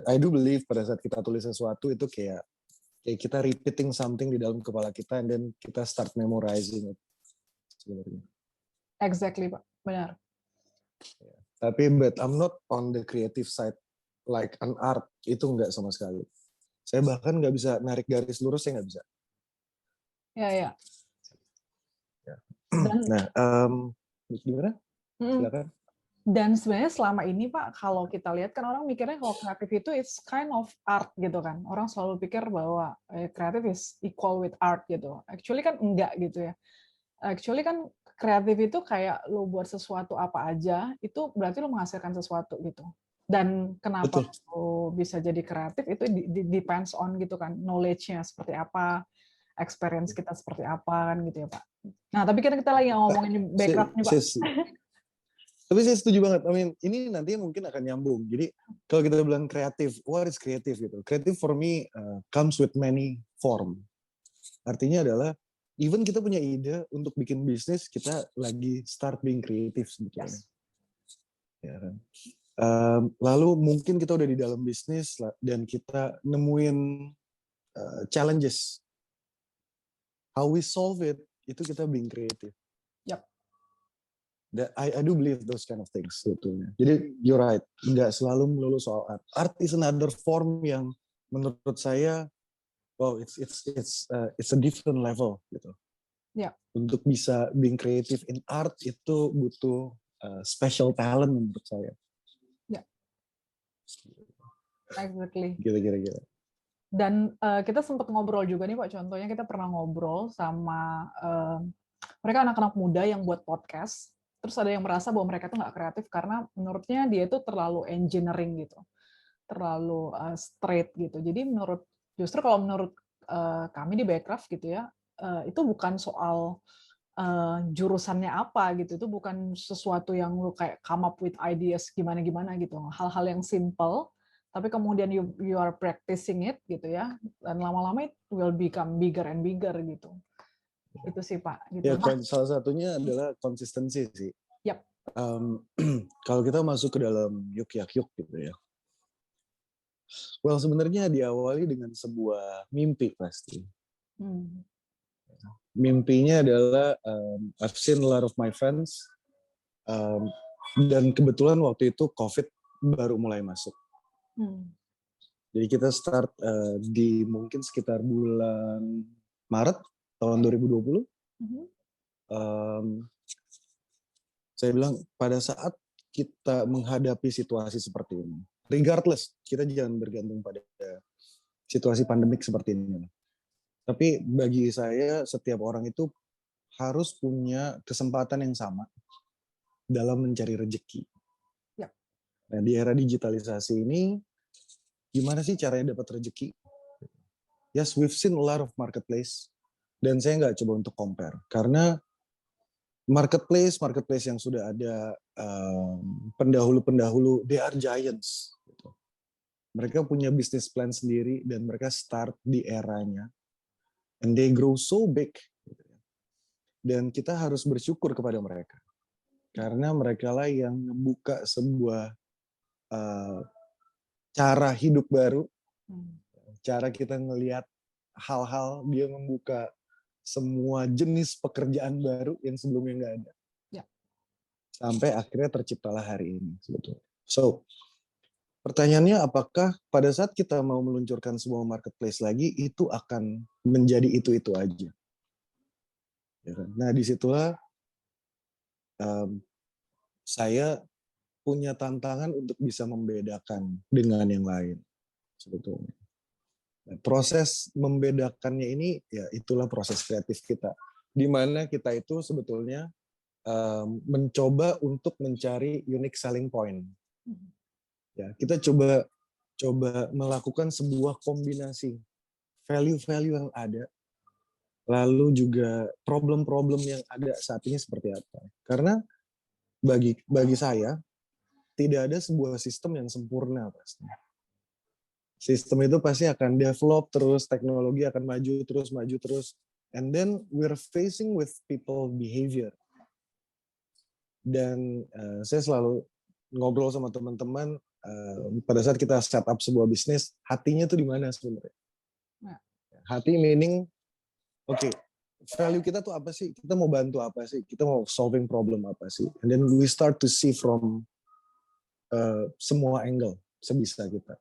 I do believe pada saat kita tulis sesuatu itu kayak kita repeating something di dalam kepala kita, and then kita start memorizing it sebenarnya. Exactly, Pak. Benar. Tapi but I'm not on the creative side like an art, itu enggak sama sekali. Saya bahkan nggak bisa narik garis lurus, saya nggak bisa. Ya. Nah, gimana? Silakan. Dan sebenarnya selama ini Pak, kalau kita lihat kan orang mikirnya kalau kreatif itu it's kind of art gitu kan. Orang selalu pikir bahwa kreatif is equal with art gitu. Actually kan enggak gitu ya. Actually kan kreatif itu kayak lo buat sesuatu apa aja, itu berarti lo menghasilkan sesuatu gitu. Dan kenapa lo bisa jadi kreatif itu depends on gitu kan, knowledge-nya seperti apa, experience kita seperti apa kan gitu ya Pak. Nah tapi kita lagi ngomongin background nih Pak. Tapi saya setuju banget. I mean, ini nantinya mungkin akan nyambung. Jadi kalau kita bilang kreatif, what is kreatif gitu? Kreatif for me comes with many form. Artinya adalah even kita punya ide untuk bikin bisnis, kita lagi start being kreatif sebetulnya. Yes. Ya kan? Lalu mungkin kita udah di dalam bisnis dan kita nemuin challenges. How we solve it, itu kita being kreatif. Yep. I do believe those kind of things sebetulnya. Jadi you're right, nggak selalu melulu soal art. Art is another form yang menurut saya, it's a different level gitu. Yeah. Untuk bisa being creative in art itu butuh special talent menurut saya. Ya. Exactly. Kira-kira. Dan kita sempat ngobrol juga nih Pak. Contohnya kita pernah ngobrol sama mereka anak-anak muda yang buat podcast. Terus ada yang merasa bahwa mereka tuh nggak kreatif karena menurutnya dia itu terlalu engineering gitu, terlalu straight gitu. Jadi justru kalau menurut kami di Backcraft gitu ya, itu bukan soal jurusannya apa gitu, itu bukan sesuatu yang lu kayak come up with ideas gimana gitu, hal-hal yang simple, tapi kemudian you are practicing it gitu ya, dan lama-lama it will become bigger and bigger gitu. Itu sih Pak. Gitu. Ya, salah satunya adalah konsistensi sih. Yep. Kalau kita masuk ke dalam yuk gitu ya. Well, sebenarnya diawali dengan sebuah mimpi pasti. Mimpinya adalah I've seen a lot of my friends, dan kebetulan waktu itu COVID baru mulai masuk. Jadi kita start di mungkin sekitar bulan Maret tahun 2020. Saya bilang pada saat kita menghadapi situasi seperti ini, regardless, kita jangan bergantung pada situasi pandemik seperti ini. Tapi bagi saya, setiap orang itu harus punya kesempatan yang sama dalam mencari rezeki. Yep. Nah, di era digitalisasi ini, gimana sih caranya dapat rezeki? Yes, we've seen a lot of marketplace, dan saya nggak coba untuk compare, karena marketplace yang sudah ada pendahulu, they are giants. Gitu. Mereka punya business plan sendiri dan mereka start di eranya, and they grow so big. Gitu. Dan kita harus bersyukur kepada mereka, karena mereka lah yang membuka sebuah cara hidup baru, cara kita ngelihat hal-hal, dia membuka semua jenis pekerjaan baru yang sebelumnya nggak ada. Ya. Sampai akhirnya terciptalah hari ini sebetulnya. So, pertanyaannya apakah pada saat kita mau meluncurkan sebuah marketplace lagi, itu akan menjadi itu-itu aja? Ya kan? Nah, disitulah saya punya tantangan untuk bisa membedakan dengan yang lain sebetulnya. Proses membedakannya ini, ya itulah proses kreatif kita, di mana kita itu sebetulnya mencoba untuk mencari unique selling point. Ya, kita coba melakukan sebuah kombinasi value-value yang ada, lalu juga problem-problem yang ada saat ini seperti apa. Karena bagi saya tidak ada sebuah sistem yang sempurna pasti. Sistem itu pasti akan develop terus, teknologi akan maju terus, and then we're facing with people behavior. Dan saya selalu ngobrol sama teman-teman, pada saat kita set up sebuah bisnis, hatinya tuh di mana sebenarnya? Nah. Hati meaning, oke, value kita tuh apa sih? Kita mau bantu apa sih? Kita mau solving problem apa sih? And then we start to see from semua angle sebisa kita.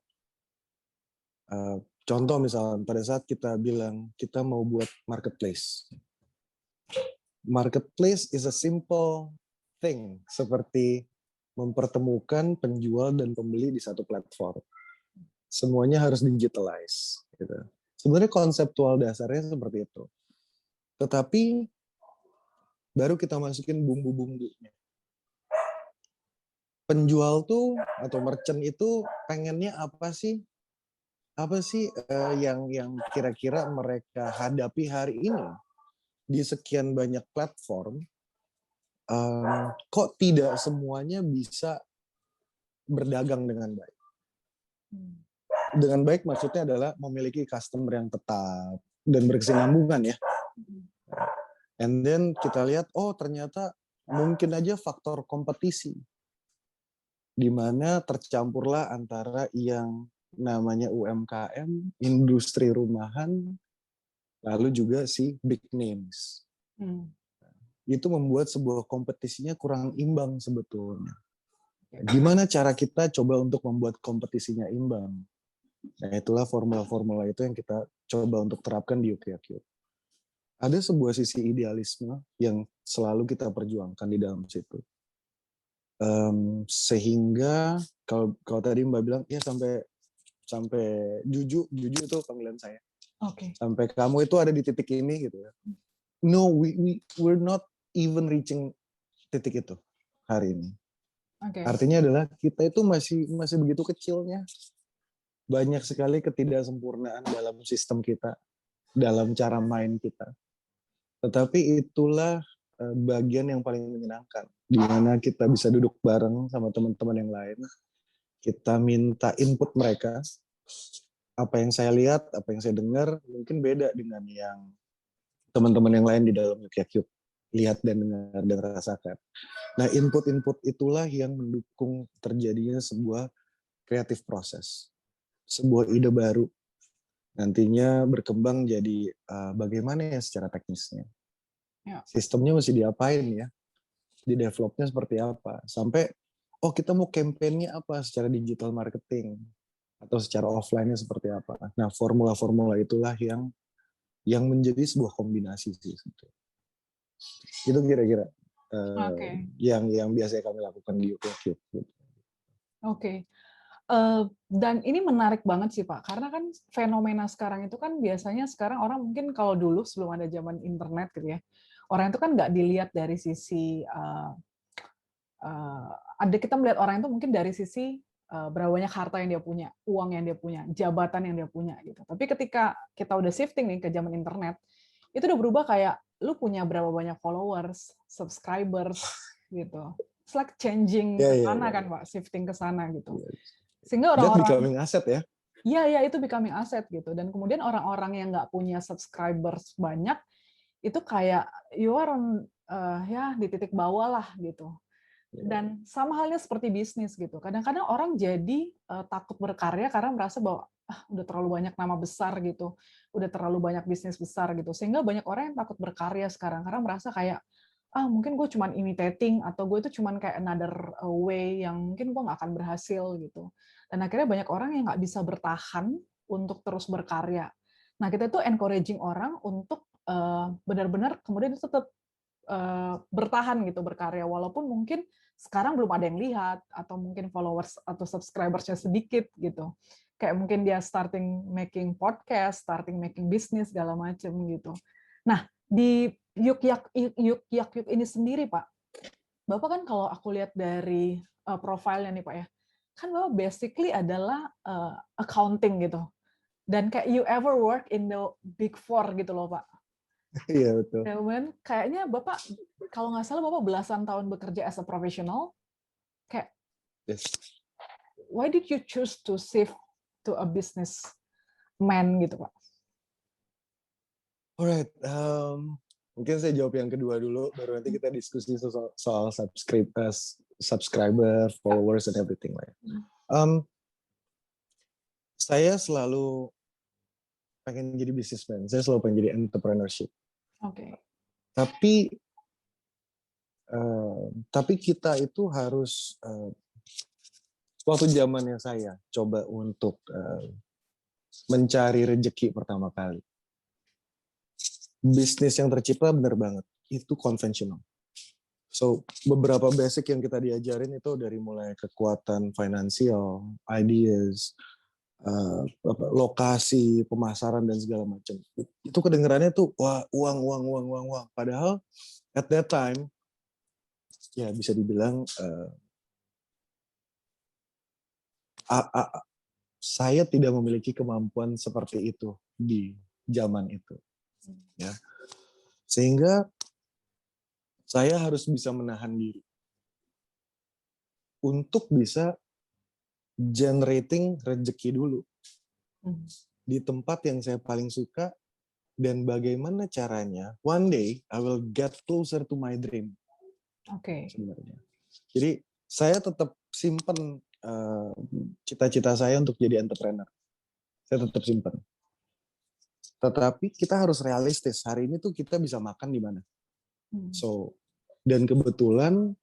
Contoh misalnya pada saat kita bilang kita mau buat marketplace. Marketplace is a simple thing, seperti mempertemukan penjual dan pembeli di satu platform. Semuanya harus digitalize. Gitu. Sebenarnya konseptual dasarnya seperti itu. Tetapi baru kita masukin bumbu-bumbunya. Penjual tuh atau merchant itu pengennya apa sih? Apa sih yang kira-kira mereka hadapi hari ini di sekian banyak platform? Kok tidak semuanya bisa berdagang dengan baik? Dengan baik maksudnya adalah memiliki customer yang tetap dan berkesinambungan ya. And then kita lihat, oh ternyata mungkin aja faktor kompetisi, di mana tercampurlah antara yang namanya UMKM, industri rumahan, lalu juga si big names. Itu membuat sebuah kompetisinya kurang imbang sebetulnya. Gimana cara kita coba untuk membuat kompetisinya imbang? Nah, itulah formula-formula itu yang kita coba untuk terapkan di UKQ. Ada sebuah sisi idealisme yang selalu kita perjuangkan di dalam situ. Sehingga kalau tadi Mbak bilang, ya sampai Juju itu panggilan saya. Okay. Sampai kamu itu ada di titik ini gitu ya. No, we're not even reaching titik itu hari ini. Okay. Artinya adalah kita itu masih begitu kecilnya. Banyak sekali ketidaksempurnaan dalam sistem kita, dalam cara main kita. Tetapi itulah bagian yang paling menyenangkan, di mana kita bisa duduk bareng sama teman-teman yang lain. Kita minta input mereka. Apa yang saya lihat, apa yang saya dengar, mungkin beda dengan yang teman-teman yang lain di dalam UKQ lihat dan dengar dan rasakan. Nah, input-input itulah yang mendukung terjadinya sebuah kreatif proses, sebuah ide baru. Nantinya berkembang jadi bagaimana ya secara teknisnya. Ya. Sistemnya mesti diapain ya, di developnya seperti apa. Sampai, oh kita mau campaign-nya apa secara digital marketing, atau secara offline-nya seperti apa. Nah, formula-formula itulah yang menjadi sebuah kombinasi sih. Itu kira-kira yang biasa kami lakukan di UKQ. Oke. Dan ini menarik banget sih Pak, karena kan fenomena sekarang itu kan biasanya sekarang orang mungkin kalau dulu sebelum ada zaman internet gitu ya, orang itu kan nggak dilihat dari sisi ada kita melihat orang itu mungkin dari sisi berapa banyak harta yang dia punya, uang yang dia punya, jabatan yang dia punya gitu. Tapi ketika kita udah shifting nih ke zaman internet, itu udah berubah kayak lu punya berapa banyak followers, subscribers gitu. It's like changing ke sana kan Pak, shifting ke sana gitu. Sehingga orang-orang becoming asset ya. Iya, itu becoming asset gitu. Dan kemudian orang-orang yang nggak punya subscribers banyak itu kayak you are on, ya di titik bawah lah gitu. Dan sama halnya seperti bisnis gitu. Kadang-kadang orang jadi takut berkarya karena merasa bahwa udah terlalu banyak nama besar gitu, udah terlalu banyak bisnis besar gitu. Sehingga banyak orang yang takut berkarya sekarang karena merasa kayak mungkin gue cuman imitating atau gue itu cuman kayak another way yang mungkin gue nggak akan berhasil gitu. Dan akhirnya banyak orang yang nggak bisa bertahan untuk terus berkarya. Nah kita tuh encouraging orang untuk benar-benar kemudian tetap bertahan gitu berkarya walaupun mungkin sekarang belum ada yang lihat atau mungkin followers atau subscribersnya sedikit gitu. Kayak mungkin dia starting making podcast, starting making business segala macam gitu. Nah, di UKQ ini sendiri Pak, Bapak kan kalau aku lihat dari profilnya nih Pak ya, kan Bapak basically adalah accounting gitu. Dan kayak you ever work in the Big Four gitu loh Pak. Iya betul. Kayaknya Bapak, kalau nggak salah Bapak belasan tahun bekerja as a professional, kayak yes. Why did you choose to shift to a businessman gitu Pak? Alright, mungkin saya jawab yang kedua dulu, baru nanti kita diskusi soal subscriber, followers, and everything lah. Saya selalu pengen jadi businessman, saya selalu pengen jadi entrepreneurship. Oke. Tapi kita itu harus waktu zamannya saya coba untuk mencari rezeki pertama kali. Bisnis yang tercipta benar banget itu konvensional. So beberapa basic yang kita diajarin itu dari mulai kekuatan finansial, ideas, lokasi, pemasaran dan segala macam. Itu kedengarannya tuh wah uang. Padahal at that time ya bisa dibilang saya tidak memiliki kemampuan seperti itu di zaman itu. Ya. Sehingga saya harus bisa menahan diri untuk bisa generating rezeki dulu di tempat yang saya paling suka, dan bagaimana caranya one day I will get closer to my dream. Oke. Sebenarnya. Jadi saya tetap simpen cita-cita saya untuk jadi entrepreneur. Saya tetap simpen. Tetapi kita harus realistis. Hari ini tuh kita bisa makan di mana. So, dan kebetulan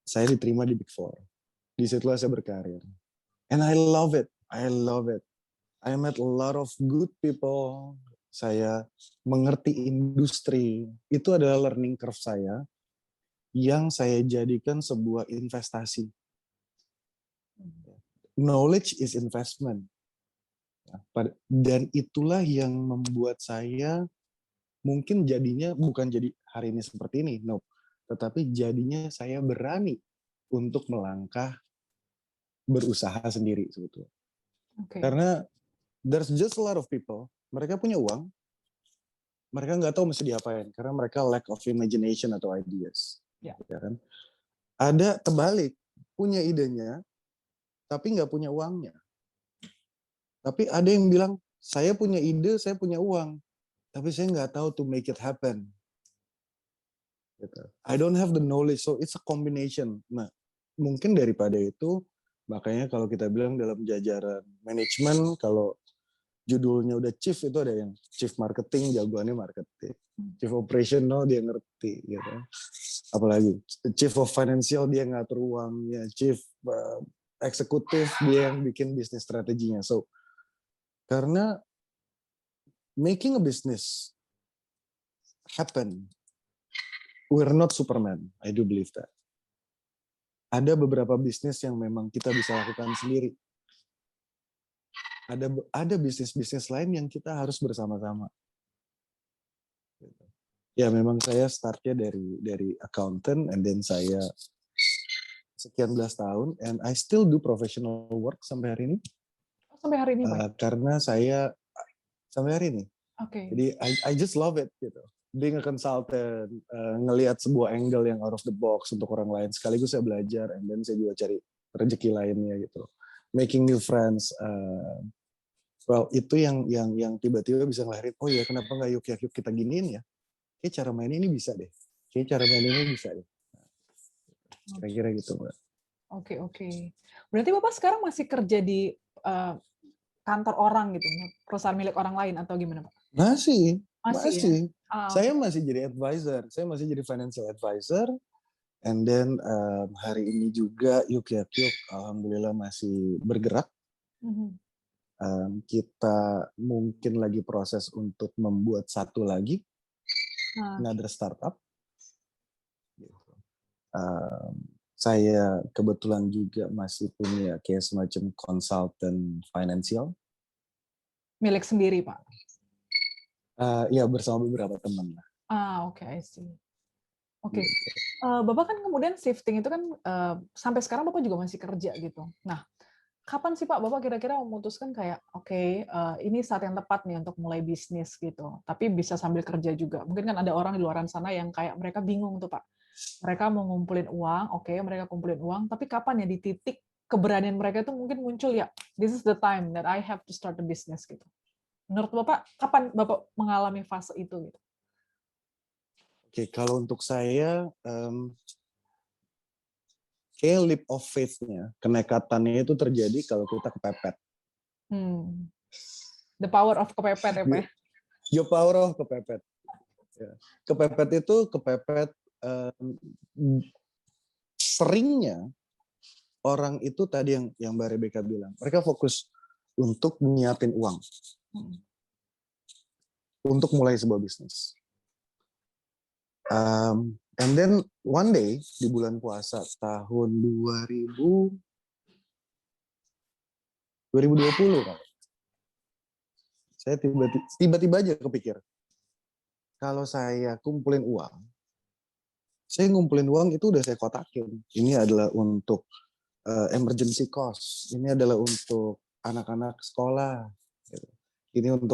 saya diterima di Big Four. Di situlah saya berkarir. And I love it. I love it. I met a lot of good people. Saya mengerti industri. Itu adalah learning curve saya yang saya jadikan sebuah investasi. Knowledge is investment. Dan itulah yang membuat saya mungkin jadinya bukan jadi hari ini seperti ini, no. Tetapi jadinya saya berani untuk melangkah berusaha sendiri sebetulnya. Okay. Karena there's just a lot of people, mereka punya uang, mereka nggak tahu mesti diapain karena mereka lack of imagination atau ideas. Yeah. Ya kan? Ada terbalik, punya idenya, tapi nggak punya uangnya. Tapi ada yang bilang, saya punya ide, saya punya uang, tapi saya nggak tahu to make it happen. Gitu. I don't have the knowledge, so it's a combination. Nah, mungkin daripada itu, makanya kalau kita bilang dalam jajaran manajemen, kalau judulnya udah chief, itu ada yang chief marketing, jagoannya marketing. Chief operational dia ngerti, gitu. Apalagi chief of financial dia ngatur uangnya, chief eksekutif dia yang bikin bisnis strateginya. So, karena making a business happen, we're not Superman. I do believe that. Ada beberapa bisnis yang memang kita bisa lakukan sendiri. Ada bisnis-bisnis lain yang kita harus bersama-sama. Ya memang saya startnya dari accountant, and then saya sekian belas tahun, and I still do professional work sampai hari ini. Sampai hari ini, Pak? Karena saya sampai hari ini. Okay. Jadi I just love it gitu. Being a consultant, ngelihat sebuah angle yang out of the box untuk orang lain. Sekaligus saya belajar, and then saya juga cari rezeki lainnya gitu. Making new friends. Well, itu yang tiba-tiba bisa ngelahirin, oh ya kenapa nggak yuk kita giniin ya? Kayak cara main ini bisa deh. Kayak cara main ini bisa deh. Kira-kira gitu, Mbak. Oke. Berarti Bapak sekarang masih kerja di kantor orang gitu, perusahaan milik orang lain atau gimana, Pak? Masih. Ya? Saya masih jadi advisor. Saya masih jadi financial advisor. And then hari ini juga Yuk alhamdulillah masih bergerak. Kita mungkin lagi proses untuk membuat satu lagi, another startup. Saya kebetulan juga masih punya kayak semacam consultant financial. Milik sendiri, Pak? Ya bersama beberapa teman. Oke, I see. Oke. Bapak kan kemudian shifting itu kan sampai sekarang Bapak juga masih kerja gitu. Nah, kapan sih Pak Bapak kira-kira memutuskan kayak oke, ini saat yang tepat nih untuk mulai bisnis gitu. Tapi bisa sambil kerja juga. Mungkin kan ada orang di luar sana yang kayak mereka bingung tuh Pak. Mereka mau ngumpulin uang, oke, mereka kumpulin uang, tapi kapan ya di titik keberanian mereka itu mungkin muncul ya, this is the time that I have to start a business gitu. Menurut Bapak, kapan Bapak mengalami fase itu gitu? Oke, kalau untuk saya kayak leap of faith-nya, kenekatannya itu terjadi kalau kita kepepet. The power of kepepet ya Pak. Your power of kepepet. Ya. Kepepet itu seringnya orang itu tadi yang Mbak Rebecca bilang, mereka fokus untuk nyiapin uang untuk mulai sebuah bisnis. And then one day di bulan puasa tahun 2020 kan, saya tiba-tiba aja kepikir, kalau saya kumpulin uang, saya ngumpulin uang itu udah saya kotakin. Ini adalah untuk emergency cost, ini adalah untuk anak-anak sekolah, gitu.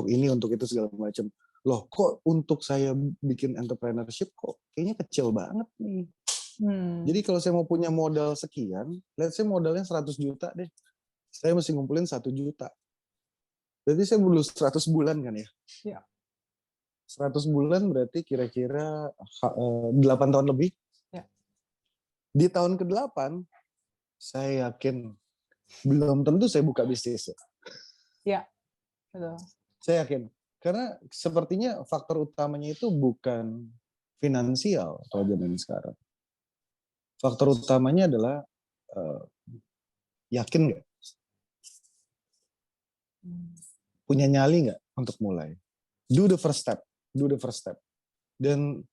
Ini untuk itu segala macam. Loh, kok untuk saya bikin entrepreneurship kok kayaknya kecil banget nih. Jadi kalau saya mau punya modal sekian, let's say modalnya 100 juta deh. Saya mesti ngumpulin 1 juta. Berarti saya perlu 100 bulan kan ya? Iya. 100 bulan berarti kira-kira 8 tahun lebih. Ya. Di tahun ke-8, saya yakin belum tentu saya buka bisnis. Iya, betul. Saya yakin. Karena sepertinya faktor utamanya itu bukan finansial kalau zaman sekarang. Faktor utamanya adalah yakin nggak? Punya nyali nggak untuk mulai? Do the first step. Dan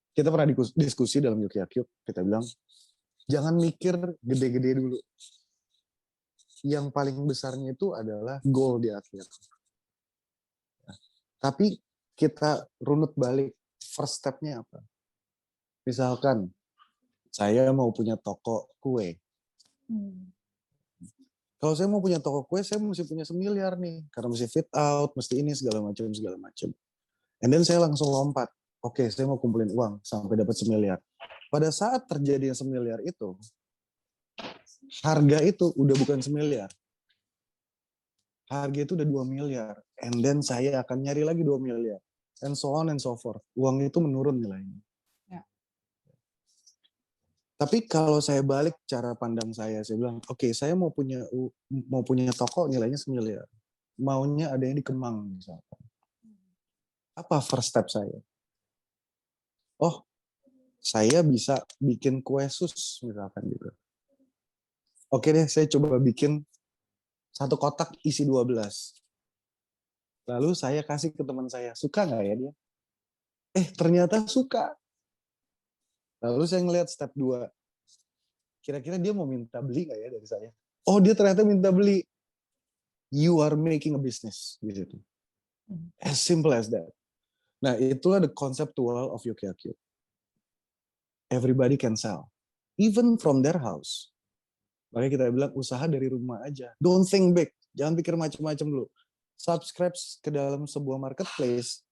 kita pernah diskusi dalam Yuki-Yakyuk, kita bilang, jangan mikir gede-gede dulu. Yang paling besarnya itu adalah goal di akhir. Tapi kita runut balik, first step-nya apa? Misalkan, saya mau punya toko kue. Kalau saya mau punya toko kue, saya mesti punya 1 miliar nih. Karena mesti fit out, mesti ini, segala macam. And then saya langsung lompat. Oke, saya mau kumpulin uang sampai dapat 1 miliar. Pada saat terjadi 1 miliar itu, harga itu udah bukan 1 miliar. Harga itu udah 2 miliar. And then saya akan nyari lagi 2 miliar. And so on and so forth. Uang itu menurun nilainya. Ya. Tapi kalau saya balik cara pandang saya bilang, oke, saya mau punya toko nilainya 1 miliar. Maunya ada yang di Kemang misalkan. Apa first step saya? Oh, saya bisa bikin kue sus misalkan gitu. Oke deh, saya coba bikin 1 kotak isi 12. Lalu saya kasih ke teman saya, suka nggak ya dia? Ternyata suka. Lalu saya ngelihat step 2. Kira-kira dia mau minta beli nggak ya dari saya? Oh, dia ternyata minta beli. You are making a business. Gitu. As simple as that. Nah, itulah the conceptual of Yuki-Yakyuk. Everybody can sell. Even from their house. Makanya kita bilang usaha dari rumah aja. Don't think big. Jangan pikir macam-macam dulu. Subscribe ke dalam sebuah marketplace,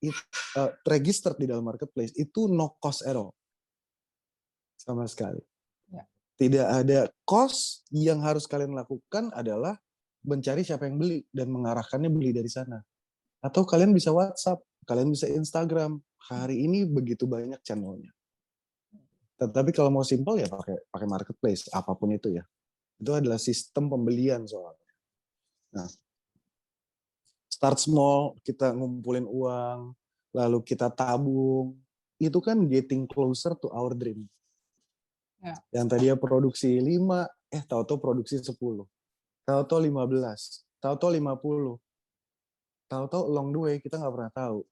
register di dalam marketplace, itu no cost at all. Sama sekali. Ya. Tidak ada cost, yang harus kalian lakukan adalah mencari siapa yang beli dan mengarahkannya beli dari sana. Atau kalian bisa WhatsApp, kalian bisa Instagram. Hari ini begitu banyak channelnya. Tetapi kalau mau simple ya pakai marketplace, apapun itu ya. Itu adalah sistem pembelian soalnya. Nah, start small, kita ngumpulin uang, lalu kita tabung, itu kan getting closer to our dream. Ya. Yang tadinya produksi 5, tahu-tahu produksi 10. Tahu-tahu 15, tahu-tahu 50. Tahu-tahu along the way, kita nggak pernah tahu.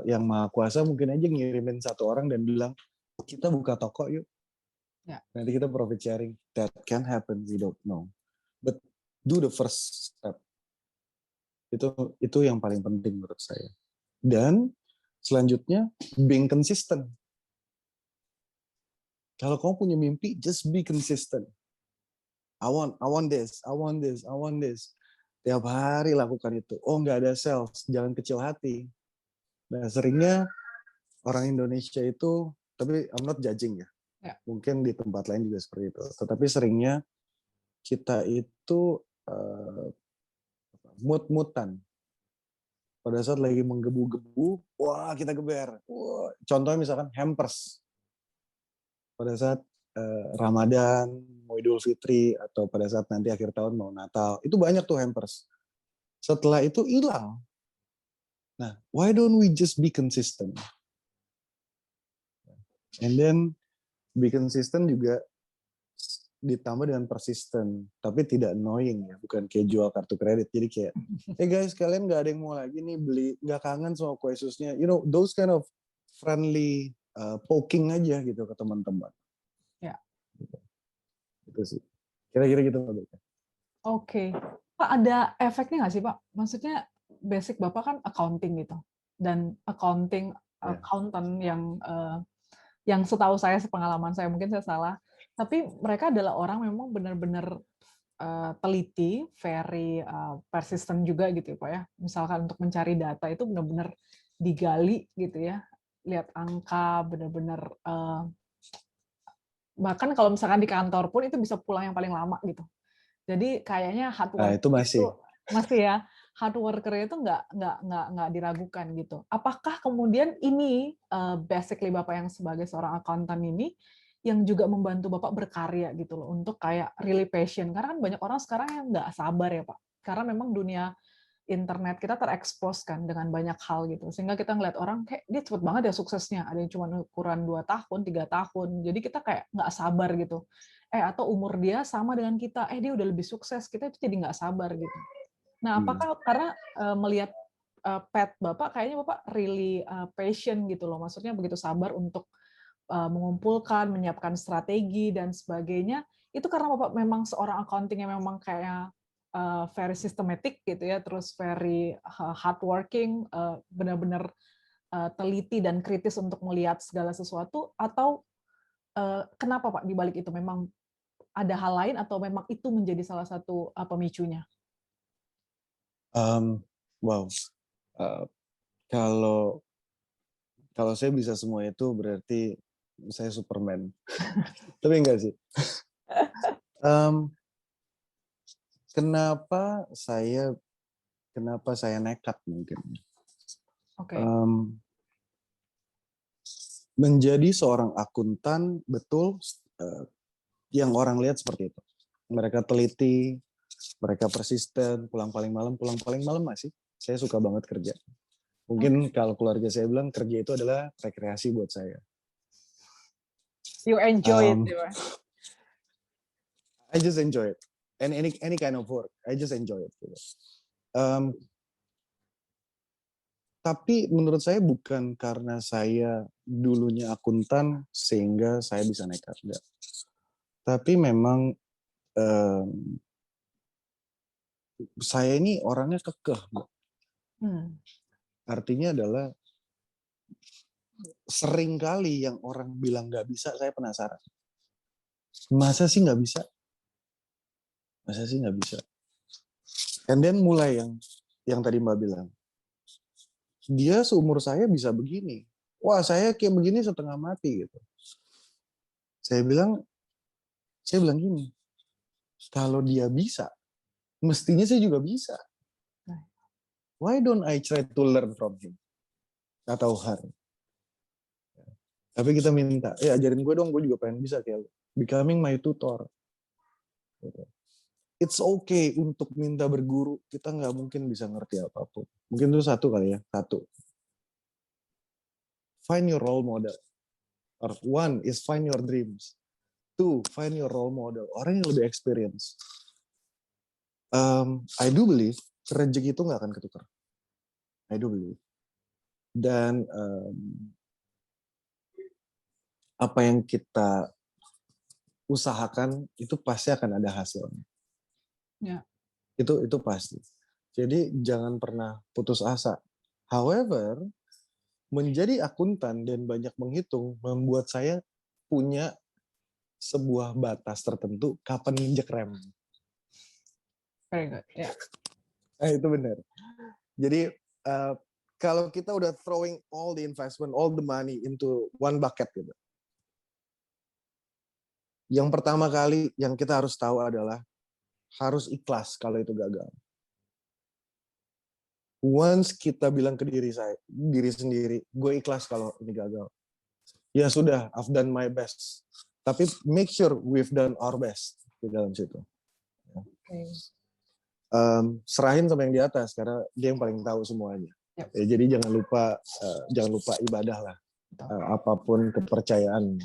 Yang Maha Kuasa mungkin aja ngirimin 1 orang dan bilang, kita buka toko yuk. Ya. Nanti kita profit sharing. That can happen, we don't know. But do the first step. Itu yang paling penting menurut saya. Dan selanjutnya, being consistent. Kalau kamu punya mimpi, just be consistent. I want this. Tiap hari lakukan itu. Oh, nggak ada sales, jangan kecil hati. Nah, seringnya orang Indonesia itu, tapi I'm not judging ya. Mungkin di tempat lain juga seperti itu. Tetapi seringnya kita itu mut-mutan. Pada saat lagi menggebu-gebu, wah kita geber. Wah, contohnya misalkan hampers. Pada saat Ramadan, mau Idul Fitri, atau pada saat nanti akhir tahun mau Natal. Itu banyak tuh hampers. Setelah itu hilang. Nah, why don't we just be consistent? And then be consistent juga ditambah dengan persisten, tapi tidak annoying ya, bukan kayak jual kartu kredit. Jadi kayak, guys, kalian nggak ada yang mau lagi nih beli, nggak kangen sama kue susnya, those kind of friendly poking aja gitu ke teman-teman. Ya. Itu sih. Kira-kira gitu Mbak Beka. Oke. Pak, ada efeknya nggak sih Pak? Maksudnya basic Bapak kan accounting gitu. Dan accountant yang setahu saya, sepengalaman saya, mungkin saya salah, tapi mereka adalah orang memang benar-benar teliti, very persistent juga gitu ya Pak ya. Misalkan untuk mencari data itu benar-benar digali gitu ya. Lihat angka, benar-benar bahkan kalau misalkan di kantor pun itu bisa pulang yang paling lama gitu. Jadi kayaknya hard Nah, itu worker itu masih. masih ya, hard worker itu nggak diragukan gitu. Apakah kemudian ini basically Bapak yang sebagai seorang akuntan ini yang juga membantu Bapak berkarya gitu loh untuk kayak really passion, karena kan banyak orang sekarang yang nggak sabar ya Pak, karena memang dunia internet kita terekspos kan dengan banyak hal gitu, sehingga kita ngeliat orang kayak dia cepet banget ya suksesnya, ada yang cuma ukuran 2 tahun, 3 tahun, jadi kita kayak nggak sabar gitu. Atau umur dia sama dengan kita, dia udah lebih sukses, kita itu jadi nggak sabar gitu. Nah, apakah karena melihat pet Bapak, kayaknya Bapak really passion gitu loh, maksudnya begitu sabar untuk mengumpulkan, menyiapkan strategi dan sebagainya, itu karena Bapak memang seorang accounting yang memang kayak very systematic gitu ya, terus very hardworking, benar-benar teliti dan kritis untuk melihat segala sesuatu, atau kenapa Pak di balik itu memang ada hal lain atau memang itu menjadi salah satu pemicunya? Wow. Kalau saya bisa semua itu berarti saya Superman. Tapi enggak sih. Kenapa saya nekat mungkin? Oke. Menjadi seorang akuntan betul yang orang lihat seperti itu. Mereka teliti, mereka persisten, pulang paling malam masih. Saya suka banget kerja. Mungkin kalau keluarga saya bilang kerja itu adalah rekreasi buat saya. You enjoy it, ya? I just enjoy it. And any kind of work, I just enjoy it. Tapi menurut saya bukan karena saya dulunya akuntan sehingga saya bisa nekat, enggak. Tapi memang saya ini orangnya kekeh. Artinya adalah sering kali yang orang bilang nggak bisa, saya penasaran. Masa sih nggak bisa? Masa sih nggak bisa? And then mulai yang tadi Mbak bilang, dia seumur saya bisa begini. Wah, saya kayak begini setengah mati gitu. Saya bilang gini, kalau dia bisa, mestinya saya juga bisa. Why don't I try to learn from him? Atau her. Tapi kita minta, ajarin gue dong, gue juga pengen bisa kayak lu. Becoming my tutor. It's okay untuk minta berguru. Kita nggak mungkin bisa ngerti apapun. Mungkin itu satu kali ya. Satu. Find your role model. Or one is find your dreams. Two, find your role model. Orang yang lebih experience. I do believe rezeki itu nggak akan ketukar. I do believe. Dan apa yang kita usahakan itu pasti akan ada hasilnya. Ya. Itu pasti. Jadi jangan pernah putus asa. However, menjadi akuntan dan banyak menghitung membuat saya punya sebuah batas tertentu kapan nginjek rem. Very good. Ya. Itu benar. Jadi kalau kita udah throwing all the investment, all the money into one bucket gitu. Yang pertama kali yang kita harus tahu adalah harus ikhlas kalau itu gagal. Once kita bilang ke diri sendiri, gue ikhlas kalau ini gagal. Ya sudah, I've done my best. Tapi make sure we've done our best di dalam situ. Oke. Serahin sama yang di atas karena dia yang paling tahu semuanya. Yep. Ya, jadi jangan lupa ibadah lah. Apapun kepercayaan.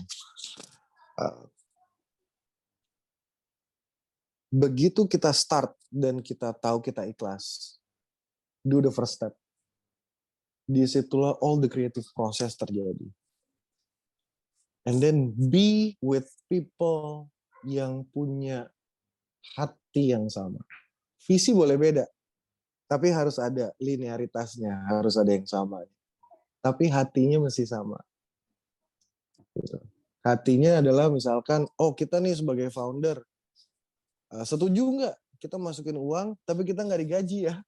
Begitu kita start dan kita tahu kita ikhlas, do the first step. Disitulah all the creative process terjadi. And then be with people yang punya hati yang sama. Visi boleh beda, tapi harus ada linearitasnya, harus ada yang sama. Tapi hatinya mesti sama. Hatinya adalah misalkan, oh kita nih sebagai founder, setuju nggak kita masukin uang, tapi kita nggak digaji ya?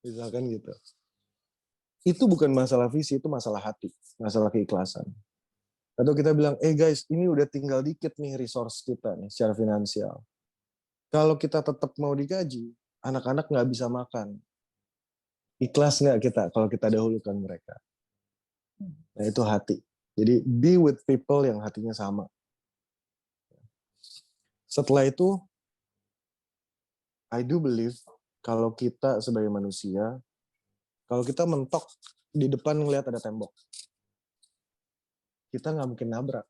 Misalkan gitu. Itu bukan masalah visi, itu masalah hati, masalah keikhlasan. Atau kita bilang, guys, ini udah tinggal dikit nih resource kita nih secara finansial. Kalau kita tetap mau digaji, anak-anak nggak bisa makan. Ikhlas nggak kita kalau kita dahulukan mereka? Nah itu hati. Jadi be with people yang hatinya sama. Setelah itu, I do believe kalau kita sebagai manusia, kalau kita mentok di depan ngelihat ada tembok, kita nggak mungkin nabrak.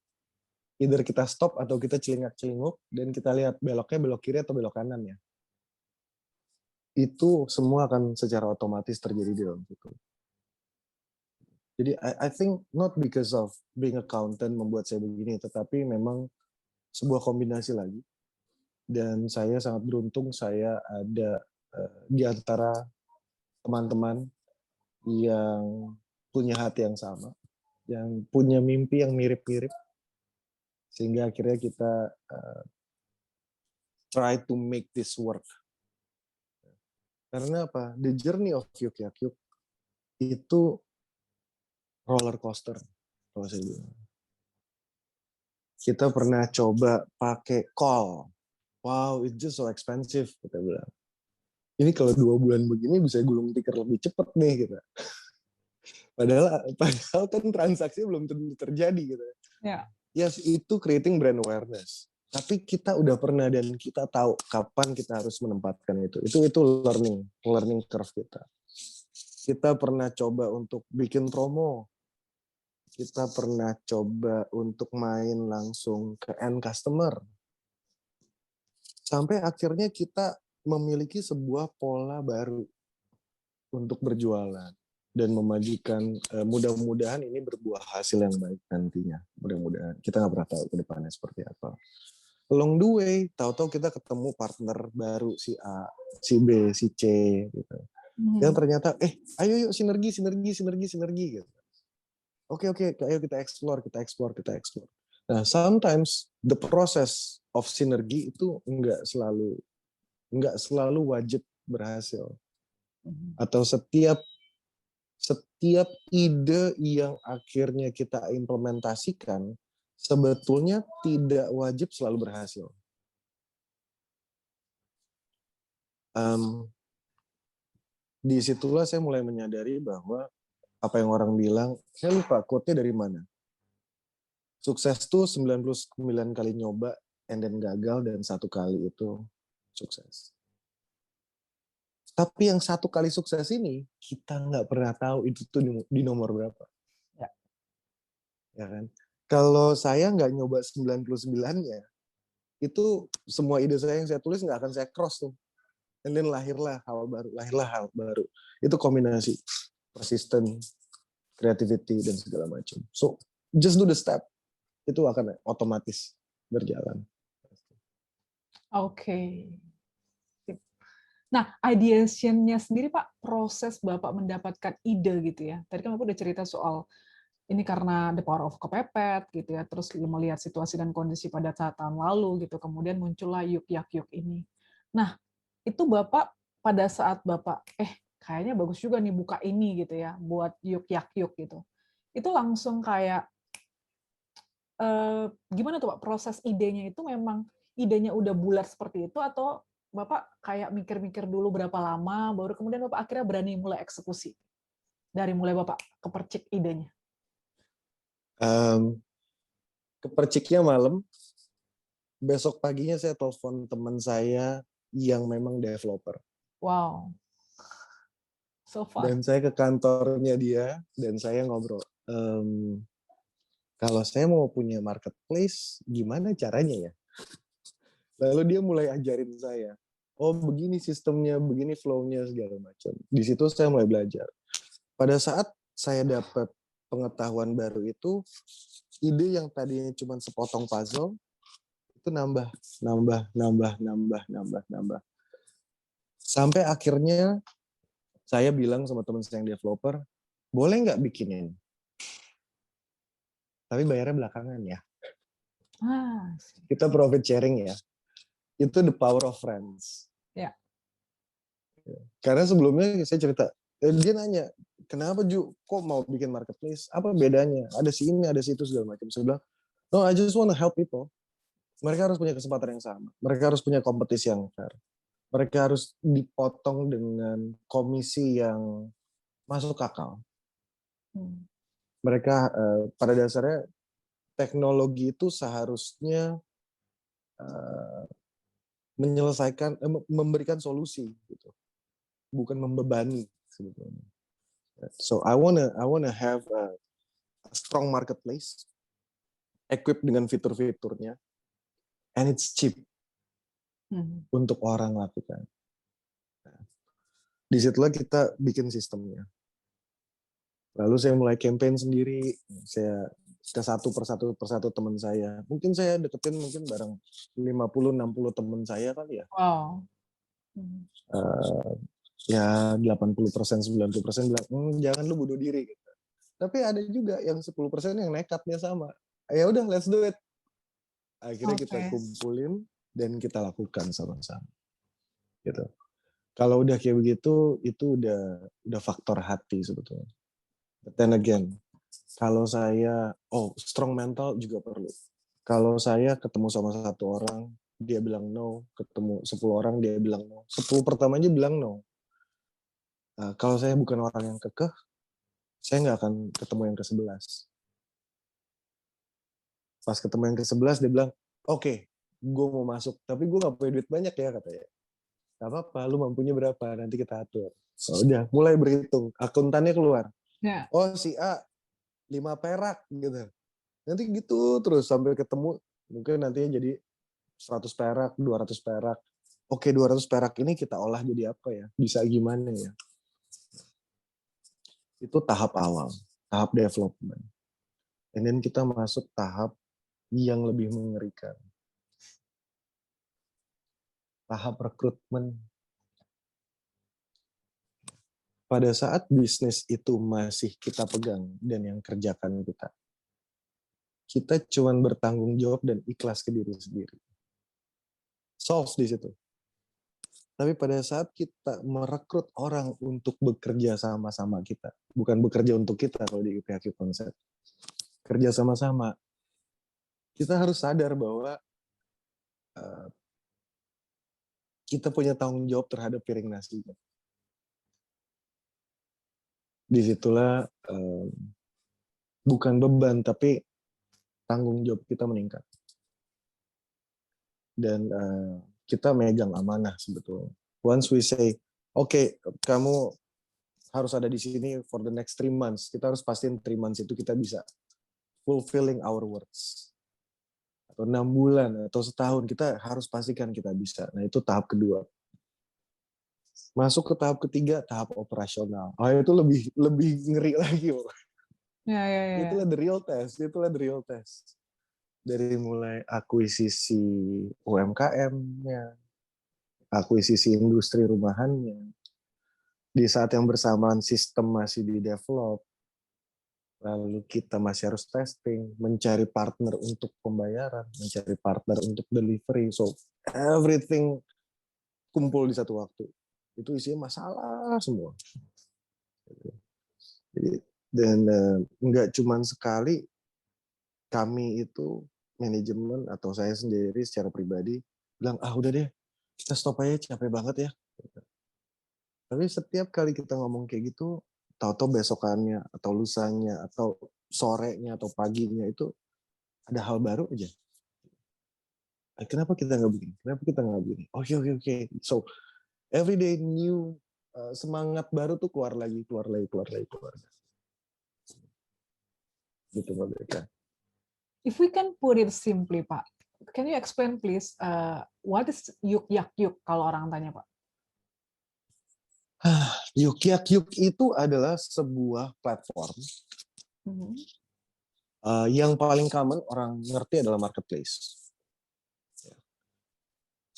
Either kita stop atau kita celingak-celinguk dan kita lihat beloknya belok kiri atau belok kanan ya. Itu semua akan secara otomatis terjadi di dalam situ. Jadi I think not because of being accountant membuat saya begini, tetapi memang sebuah kombinasi lagi. Dan saya sangat beruntung saya ada di antara teman-teman yang punya hati yang sama, yang punya mimpi yang mirip-mirip, sehingga akhirnya kita try to make this work. Karena apa? The journey of Yuk Yak Yuk itu roller coaster, kalau saya bilang. Kita pernah coba pakai call. Wow, it's just so expensive, kita bilang. Ini kalau 2 bulan begini bisa gulung tikar lebih cepat nih, gitu. Padahal kan transaksi belum tentu terjadi, gitu. Ya. Yes, itu creating brand awareness. Tapi kita udah pernah dan kita tahu kapan kita harus menempatkan itu. Itu learning curve kita. Kita pernah coba untuk bikin promo. Kita pernah coba untuk main langsung ke end customer. Sampai akhirnya kita memiliki sebuah pola baru untuk berjualan dan memajukan. Mudah-mudahan ini berbuah hasil yang baik nantinya. Mudah-mudahan. Kita nggak pernah tahu ke depannya seperti apa. Along the way, tahu-tahu kita ketemu partner baru, si A, si B, si C, gitu. Yang ternyata, ayo yuk sinergi gitu. Oke, ayo kita explore. Nah, sometimes the process of sinergi itu nggak selalu wajib berhasil. Atau setiap ide yang akhirnya kita implementasikan sebetulnya tidak wajib selalu berhasil. Disitulah saya mulai menyadari bahwa apa yang orang bilang, saya lupa quote-nya dari mana. Sukses tuh 99 kali nyoba, and then gagal, dan 1 kali itu sukses. Tapi yang 1 kali sukses ini, kita nggak pernah tahu itu tuh di nomor berapa. Ya kan? Kalau saya nggak nyoba 99-nya, itu semua ide saya yang saya tulis nggak akan saya cross tuh. And then lahirlah hal baru. Itu kombinasi persisten, creativity, dan segala macam. So, just do the step. Itu akan otomatis berjalan. Oke. Nah, ideation-nya sendiri, Pak, proses Bapak mendapatkan ide gitu ya. Tadi kan Bapak udah cerita soal ini karena the power of kepepet gitu ya, terus melihat situasi dan kondisi pada saat tahun lalu gitu, kemudian muncullah Yuk Yak Yuk ini. Nah, itu Bapak pada saat Bapak, kayaknya bagus juga nih buka ini gitu ya, buat Yuk Yak Yuk gitu. Itu langsung kayak, gimana tuh Pak, proses idenya itu memang idenya udah bulat seperti itu, atau Bapak kayak mikir-mikir dulu berapa lama, baru kemudian Bapak akhirnya berani mulai eksekusi? Dari mulai Bapak kepercik idenya. Keperciknya malam, besok paginya saya telepon teman saya yang memang developer. Wow, so fun. Dan saya ke kantornya dia, dan saya ngobrol. Kalau saya mau punya marketplace, gimana caranya ya? Lalu dia mulai ajarin saya. Oh, begini sistemnya, begini flow-nya, segala macam. Di situ saya mulai belajar. Pada saat saya dapat pengetahuan baru itu, ide yang tadinya cuma sepotong puzzle, itu nambah, nambah, nambah, nambah, nambah, nambah. Sampai akhirnya saya bilang sama teman saya yang developer, boleh nggak bikinin? Tapi bayarnya belakangan ya. Kita profit sharing ya. Itu the power of friends. Ya. Karena sebelumnya saya cerita, dia nanya, kenapa Ju, kok mau bikin marketplace? Apa bedanya? Ada si ini, ada si itu, segala macam. Saya bilang, no, I just want to help people. Mereka harus punya kesempatan yang sama. Mereka harus punya kompetisi yang fair. Mereka harus dipotong dengan komisi yang masuk akal. Mereka pada dasarnya teknologi itu seharusnya menyelesaikan, memberikan solusi, gitu, bukan membebani sebetulnya. So I wanna have a strong marketplace, equipped dengan fitur-fiturnya, and it's cheap untuk orang lakukan. Disitulah kita bikin sistemnya. Lalu saya mulai campaign sendiri, saya ke satu persatu teman saya. Mungkin saya deketin bareng 50-60 teman saya kali ya. Wow. Ya 80%, 90% bilang, jangan lu bunuh diri. Gitu. Tapi ada juga yang 10% yang nekatnya sama. Ya udah, let's do it. Akhirnya kita kumpulin dan kita lakukan sama-sama. Gitu. Kalau udah kayak begitu, itu udah faktor hati sebetulnya. But then again, kalau saya, strong mental juga perlu. Kalau saya ketemu sama satu orang, dia bilang no, ketemu 10 orang, dia bilang no. 10 pertamanya bilang no. Kalau saya bukan orang yang kekeh, saya nggak akan ketemu yang ke-11. Pas ketemu yang ke-11, dia bilang, oke, gue mau masuk, tapi gue nggak punya duit banyak ya, katanya. Gak apa-apa, lu mampunya berapa, nanti kita atur. Udah, mulai berhitung. Akuntannya keluar. Yeah. Oh, si A 5 perak gitu. Nanti gitu terus sampai ketemu, mungkin nantinya jadi 100 perak, 200 perak. Oke, 200 perak ini kita olah jadi apa ya? Bisa gimana ya? Itu tahap awal, tahap development. And then kita masuk tahap yang lebih mengerikan. Tahap rekrutmen. Pada saat bisnis itu masih kita pegang dan yang kerjakan kita cuma bertanggung jawab dan ikhlas ke diri sendiri. Solve di situ. Tapi pada saat kita merekrut orang untuk bekerja sama-sama kita, bukan bekerja untuk kita kalau di IPHQ konsep, kerja sama-sama, kita harus sadar bahwa kita punya tanggung jawab terhadap piring nasinya. Disitulah bukan beban, tapi tanggung jawab kita meningkat. Dan kita megang amanah sebetulnya. Once we say, oke, kamu harus ada di sini for the next 3 months. Kita harus pastiin 3 months itu kita bisa fulfilling our words. Atau 6 bulan, atau setahun, kita harus pastikan kita bisa. Nah, itu tahap kedua. Masuk ke tahap ketiga, tahap operasional. Itu lebih ngeri lagi. Ya. Itulah the real test. Dari mulai akuisisi UMKM-nya, akuisisi industri rumahannya. Di saat yang bersamaan sistem masih di-develop, lalu kita masih harus testing, mencari partner untuk pembayaran, mencari partner untuk delivery. So, everything kumpul di satu waktu. Itu isinya masalah semua. Jadi, dan nggak cuma sekali, kami itu manajemen atau saya sendiri secara pribadi bilang, udah deh, kita stop aja, capek banget ya. Tapi setiap kali kita ngomong kayak gitu, tahu-tahu besokannya atau lusanya atau sorenya atau paginya itu ada hal baru aja. Kenapa kita nggak begini? Kenapa kita nggak begini? Oke. So every day new, semangat baru tuh keluar lagi. Gitu Mbak Beka. If we can put it simply, Pak, can you explain please what is Yuk Yak Yuk kalau orang tanya, Pak? Yuk Yak Yuk itu adalah sebuah platform yang paling common orang ngerti adalah marketplace.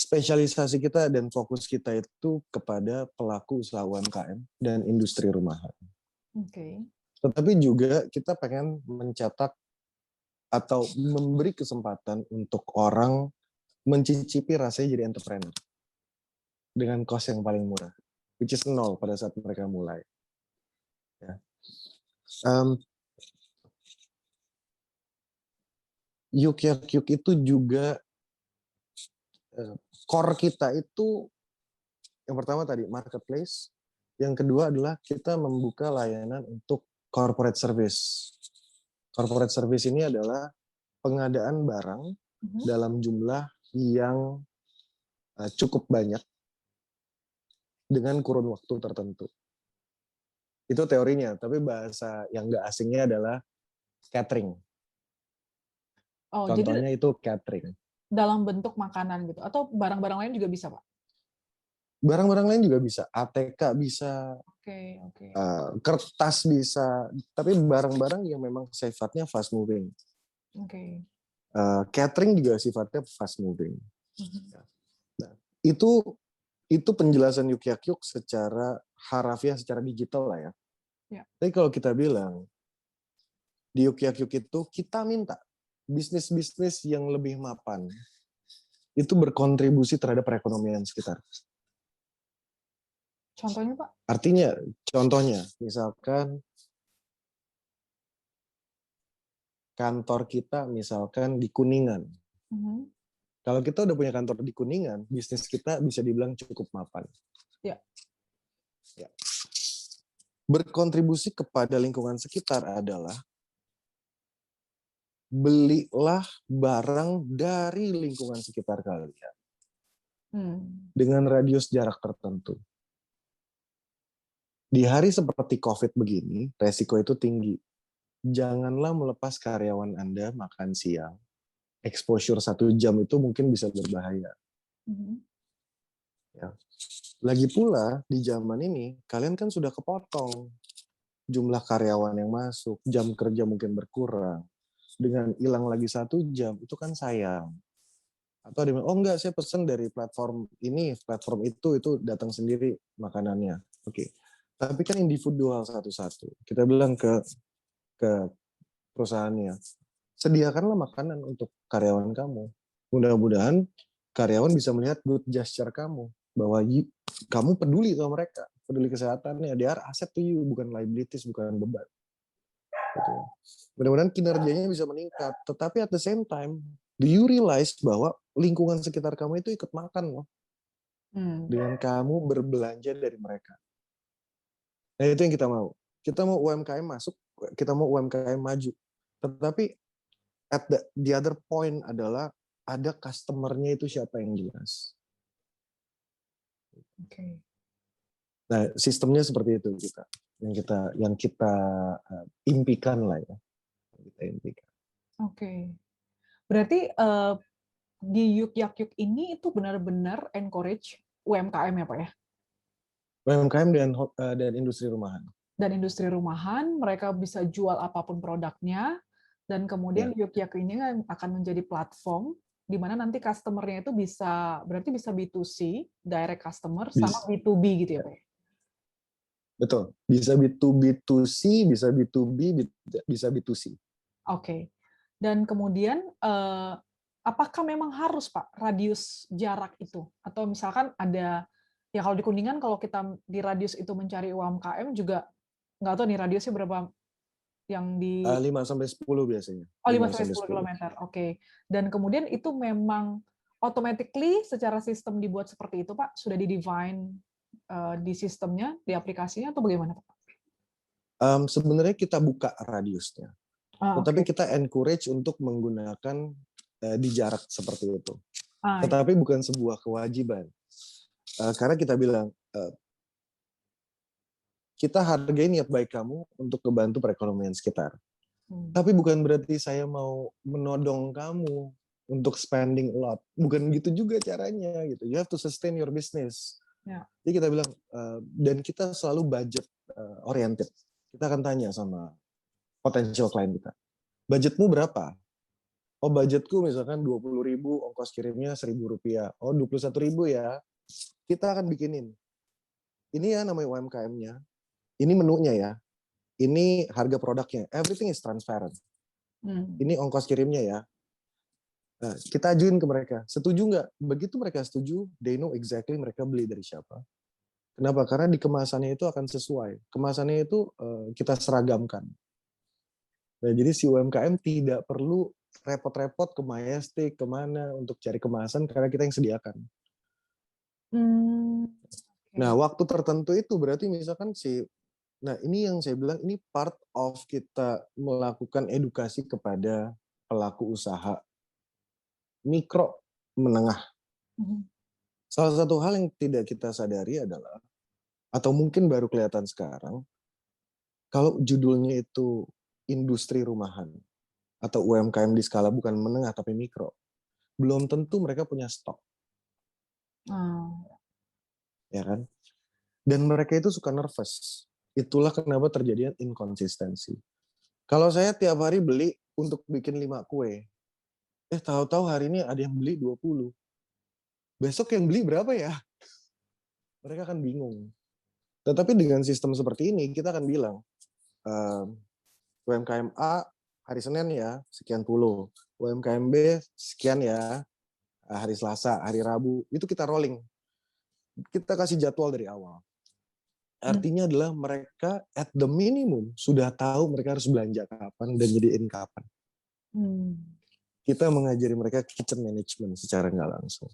Spesialisasi kita dan fokus kita itu kepada pelaku usaha UMKM dan industri rumahan. Okay. Tetapi juga kita pengen mencetak atau memberi kesempatan untuk orang mencicipi rasanya jadi entrepreneur dengan cost yang paling murah, which is 0 pada saat mereka mulai. Ya. Yuk Yak Yuk itu juga core kita itu yang pertama tadi marketplace, yang kedua adalah kita membuka layanan untuk corporate service. Corporate service ini adalah pengadaan barang dalam jumlah yang cukup banyak dengan kurun waktu tertentu. Itu teorinya, tapi bahasa yang nggak asingnya adalah catering. Contohnya jadi itu catering. Dalam bentuk makanan gitu, atau barang-barang lain juga bisa, Pak? Barang-barang lain juga bisa, ATK bisa, kertas bisa, tapi barang-barang yang memang sifatnya fast moving. Catering juga sifatnya fast moving. Nah, itu penjelasan Yuk Yak Yuk secara harafiah, secara digital lah ya. Tapi kalau kita bilang di Yuk Yak Yuk itu kita minta bisnis-bisnis yang lebih mapan itu berkontribusi terhadap perekonomian sekitar. Contohnya, Pak? Artinya, contohnya, misalkan kantor kita misalkan di Kuningan. Kalau kita udah punya kantor di Kuningan, bisnis kita bisa dibilang cukup mapan. Ya. Berkontribusi kepada lingkungan sekitar adalah belilah barang dari lingkungan sekitar kalian dengan radius jarak tertentu. Di hari seperti COVID begini, resiko itu tinggi. Janganlah melepas karyawan Anda makan siang. Exposure 1 jam itu mungkin bisa berbahaya. Ya. Lagi pula di zaman ini, kalian kan sudah kepotong jumlah karyawan yang masuk, jam kerja mungkin berkurang. Dengan hilang lagi 1 jam, itu kan sayang. Atau ada yang, oh enggak, saya pesan dari platform ini, platform itu datang sendiri makanannya. Oke. Tapi kan individual satu-satu. Kita bilang ke perusahaannya, sediakanlah makanan untuk karyawan kamu. Mudah-mudahan karyawan bisa melihat good gesture kamu, bahwa kamu peduli sama mereka, peduli kesehatannya. They are asset to you, bukan liabilities, bukan beban. Gitu. Mudah-mudahan kinerjanya bisa meningkat. Tetapi at the same time, do you realize bahwa lingkungan sekitar kamu itu ikut makan loh. Dengan kamu berbelanja dari mereka. Nah itu yang kita mau. Kita mau UMKM masuk, kita mau UMKM maju. Tetapi at the other point adalah ada customer-nya itu siapa yang jelas. Nah, sistemnya seperti itu yang kita impikan lah ya. Kita impikan. Berarti di Yuk Yak Yuk ini itu benar-benar encourage UMKM ya, Pak ya? UMKM dan industri rumahan. Dan industri rumahan, mereka bisa jual apapun produknya, dan kemudian Yuk Yak Yuk ini akan menjadi platform di mana nanti customer-nya itu berarti bisa B2C, direct customer, sama B2B gitu ya, Pak? Betul. Bisa B2B2C, bisa B2B, bisa B2C. Dan kemudian, apakah memang harus, Pak, radius jarak itu? Atau misalkan ada, ya kalau di Kuningan, kalau kita di radius itu mencari UMKM juga, nggak tahu nih radiusnya berapa yang di... 5-10 biasanya. 5-10 km, Dan kemudian itu memang automatically secara sistem dibuat seperti itu, Pak? Sudah di-define di sistemnya, di aplikasinya, atau bagaimana, Pak? Sebenarnya kita buka radiusnya. Tetapi Oke. kita encourage untuk menggunakan di jarak seperti itu. Iya. Tetapi bukan sebuah kewajiban. Karena kita bilang, kita hargai niat baik kamu untuk membantu perekonomian sekitar. Tapi bukan berarti saya mau menodong kamu untuk spending a lot. Bukan gitu juga caranya gitu. You have to sustain your business. Ya. Jadi kita bilang, dan kita selalu budget oriented. Kita akan tanya sama potential klien kita. Budgetmu berapa? Oh, budgetku misalkan 20.000, ongkos kirimnya Rp1.000. Oh, 21.000 ya. Kita akan bikinin. Ini ya namanya UMKM-nya. Ini menunya ya. Ini harga produknya. Everything is transparent. Ini ongkos kirimnya ya. Nah, kita ajuin ke mereka. Setuju nggak? Begitu mereka setuju, they know exactly mereka beli dari siapa. Kenapa? Karena di kemasannya itu akan sesuai. Kemasannya itu kita seragamkan. Nah, jadi si UMKM tidak perlu repot-repot ke Majestic, kemana untuk cari kemasan karena kita yang sediakan. Nah, waktu tertentu itu berarti misalkan nah ini yang saya bilang, ini part of kita melakukan edukasi kepada pelaku usaha mikro menengah. Salah satu hal yang tidak kita sadari adalah, atau mungkin baru kelihatan sekarang, kalau judulnya itu industri rumahan atau UMKM di skala bukan menengah tapi mikro, belum tentu mereka punya stok. Ya kan? Dan mereka itu suka nervous. Itulah kenapa terjadi inkonsistensi. Kalau saya tiap hari beli untuk bikin 5 kue, tahu-tahu hari ini ada yang beli 20. Besok yang beli berapa ya? Mereka akan bingung. Tetapi dengan sistem seperti ini, kita akan bilang, UMKM A hari Senin ya, sekian puluh. UMKM B sekian ya, hari Selasa, hari Rabu. Itu kita rolling. Kita kasih jadwal dari awal. Artinya adalah mereka at the minimum sudah tahu mereka harus belanja kapan dan jadiin kapan. Kita mengajari mereka kitchen management secara nggak langsung.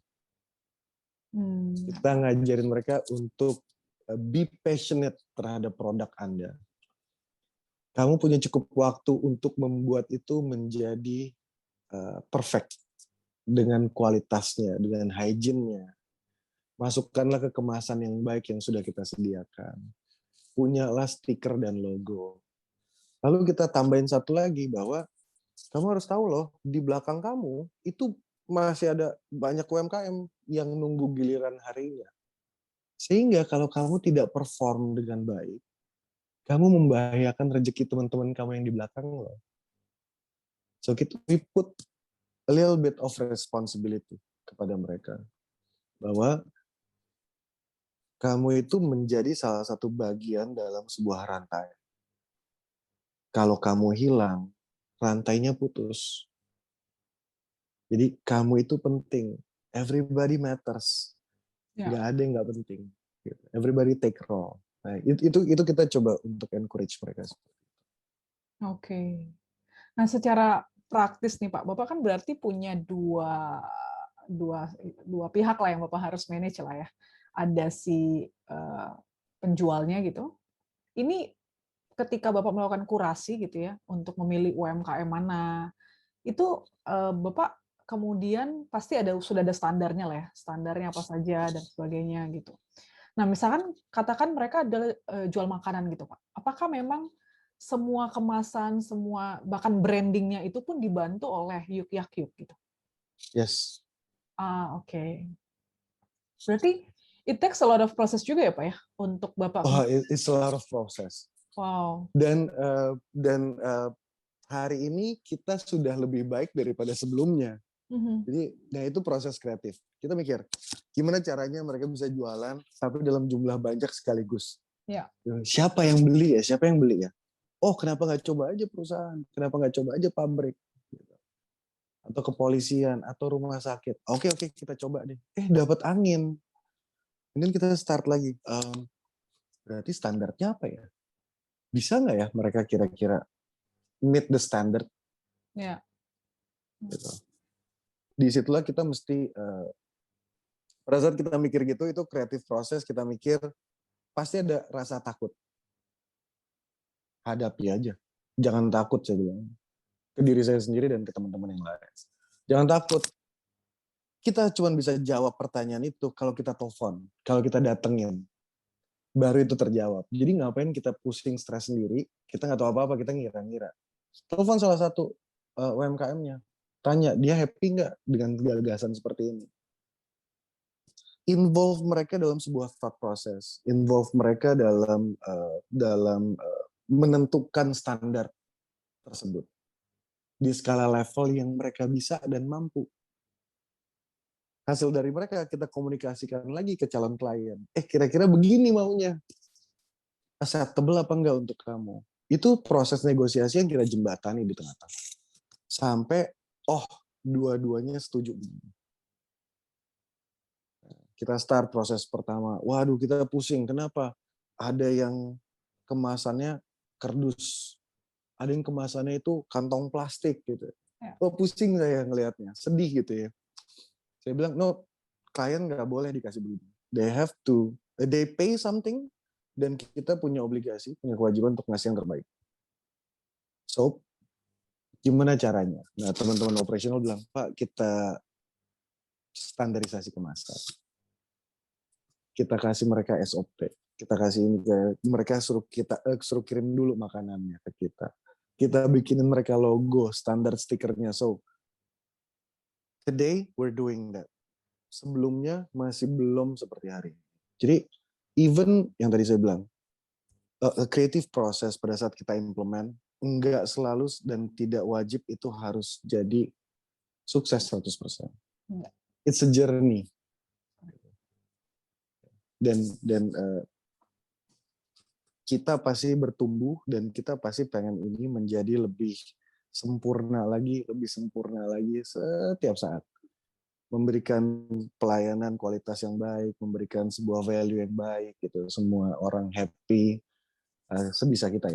Kita ngajarin mereka untuk be passionate terhadap produk Anda. Kamu punya cukup waktu untuk membuat itu menjadi perfect dengan kualitasnya, dengan hygiene-nya. Masukkanlah ke kemasan yang baik yang sudah kita sediakan. Punyalah stiker dan logo. Lalu kita tambahin satu lagi bahwa kamu harus tahu loh, di belakang kamu itu masih ada banyak UMKM yang nunggu giliran harinya. Sehingga kalau kamu tidak perform dengan baik, kamu membahayakan rezeki teman-teman kamu yang di belakang loh. So we put a little bit of responsibility kepada mereka. Bahwa kamu itu menjadi salah satu bagian dalam sebuah rantai. Kalau kamu hilang, rantainya putus. Jadi kamu itu penting. Everybody matters. Nggak ada yang nggak penting. Everybody take role. Nah, itu kita coba untuk encourage mereka. Oke. Nah, secara praktis nih Pak, Bapak kan berarti punya dua pihak lah yang Bapak harus manage lah ya. Ada si penjualnya gitu. Ini ketika Bapak melakukan kurasi gitu ya untuk memilih UMKM mana, itu Bapak kemudian pasti sudah ada standarnya lah ya, standarnya apa saja dan sebagainya gitu. Nah, misalkan katakan mereka adalah jual makanan gitu Pak. Apakah memang semua kemasan, semua bahkan brandingnya itu pun dibantu oleh Yuk Yak Yuk gitu? Yes. Oke. Berarti it takes a lot of process juga ya Pak ya untuk Bapak. Oh, it's a lot of process. Wow. Dan hari ini kita sudah lebih baik daripada sebelumnya. Jadi, nah itu proses kreatif. Kita mikir, gimana caranya mereka bisa jualan tapi dalam jumlah banyak sekaligus. Ya. Siapa yang beli ya? Siapa yang beli ya? Oh, kenapa nggak coba aja perusahaan? Kenapa nggak coba aja pabrik? Atau kepolisian, atau rumah sakit. Oke, kita coba deh. Dapat angin. Kemudian kita start lagi. Berarti standarnya apa ya? Bisa nggak ya mereka kira-kira meet the standard? Ya. Gitu. Disitulah kita mesti, pada saat kita mikir gitu, itu kreatif proses, kita mikir, pasti ada rasa takut. Hadapi aja. Jangan takut, saya bilang. ke diri saya sendiri dan ke teman-teman yang lain. Jangan takut. Kita cuma bisa jawab pertanyaan itu kalau kita telepon, kalau kita datengin, baru itu terjawab. Jadi ngapain kita pusing stres sendiri, kita nggak tahu apa-apa, kita ngira-ngira. Telepon salah satu UMKM-nya, tanya dia happy nggak dengan gagasan seperti ini. Involve mereka dalam sebuah thought process, involve mereka dalam menentukan standar tersebut di skala level yang mereka bisa dan mampu. Hasil dari mereka kita komunikasikan lagi ke calon klien. Kira-kira begini maunya. Acceptable apa enggak untuk kamu? Itu proses negosiasi yang kita jembatani di tengah-tengah. Sampai, dua-duanya setuju. Kita start proses pertama. Waduh, kita pusing. Kenapa? Ada yang kemasannya kardus. Ada yang kemasannya itu kantong plastik gitu. Pusing saya ngelihatnya. Sedih gitu ya. Saya bilang, no, klien nggak boleh dikasih begini. They pay something, dan kita punya obligasi, punya kewajiban untuk ngasih yang terbaik. So, gimana caranya? Nah, teman-teman operasional bilang, Pak, kita standarisasi kemasan. Kita kasih mereka SOP. Kita kasih ini ke mereka, suruh kirim dulu makanannya ke kita. Kita bikinin mereka logo, standar stikernya. So, today we're doing that. Sebelumnya masih belum seperti hari ini. Jadi even yang tadi saya bilang, creative process pada saat kita implement enggak selalu dan tidak wajib itu harus jadi sukses 100%. It's a journey. Dan kita pasti bertumbuh dan kita pasti pengen ini menjadi lebih sempurna lagi setiap saat. Memberikan pelayanan kualitas yang baik, memberikan sebuah value yang baik gitu, semua orang happy, sebisa kita.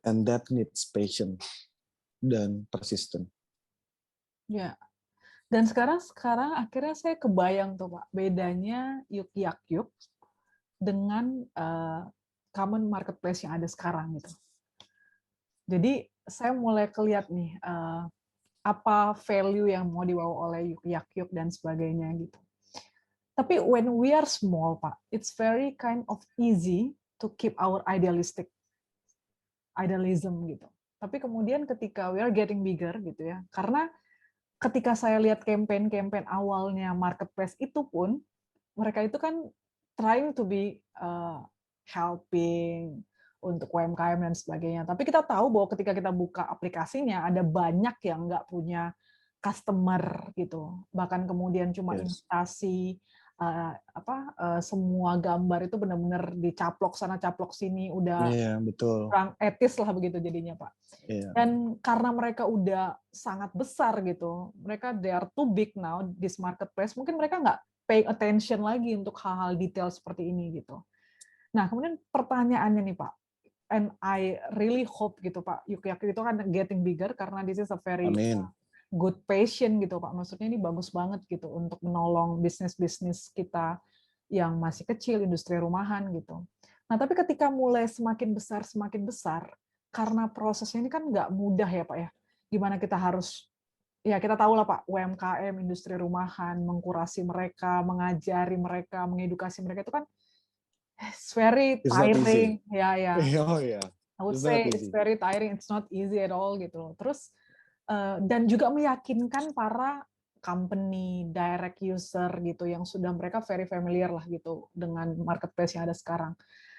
And that needs patience dan persistent. Ya. Dan sekarang akhirnya saya kebayang tuh Pak, bedanya Yuk Yak Yuk dengan common marketplace yang ada sekarang gitu. Jadi saya mulai kelihat nih apa value yang mau dibawa oleh Yuk Yak Yuk dan sebagainya gitu. Tapi when we are small, Pak, it's very kind of easy to keep our idealism gitu. Tapi kemudian ketika we are getting bigger gitu ya, karena ketika saya lihat campaign awalnya marketplace itu pun, mereka itu kan trying to be helping untuk UMKM dan sebagainya. Tapi kita tahu bahwa ketika kita buka aplikasinya, ada banyak yang nggak punya customer gitu. Bahkan kemudian cuma imitasi semua gambar itu benar-benar dicaplok sana caplok sini, udah betul. kurang etis lah begitu jadinya Pak. Dan karena mereka udah sangat besar gitu, mereka they are too big now this marketplace, mungkin mereka nggak pay attention lagi untuk hal-hal detail seperti ini gitu. Nah kemudian pertanyaannya nih Pak, and I really hope gitu Pak, Yuk Yak Yuk itu kan getting bigger karena this is a very good passion gitu Pak. Maksudnya ini bagus banget gitu untuk menolong bisnis-bisnis kita yang masih kecil, industri rumahan gitu. Nah, tapi ketika mulai semakin besar, karena prosesnya ini kan nggak mudah ya Pak ya. Gimana kita harus, ya kita tahu lah Pak, UMKM, industri rumahan, mengkurasi mereka, mengajari mereka, mengedukasi mereka itu kan it's very tiring. Ya. I would say it's very tiring, it's not easy at all gitu. Terus dan juga meyakinkan para company, direct user gitu yang sudah mereka very familiar lah gitu dengan marketplace yang ada sekarang.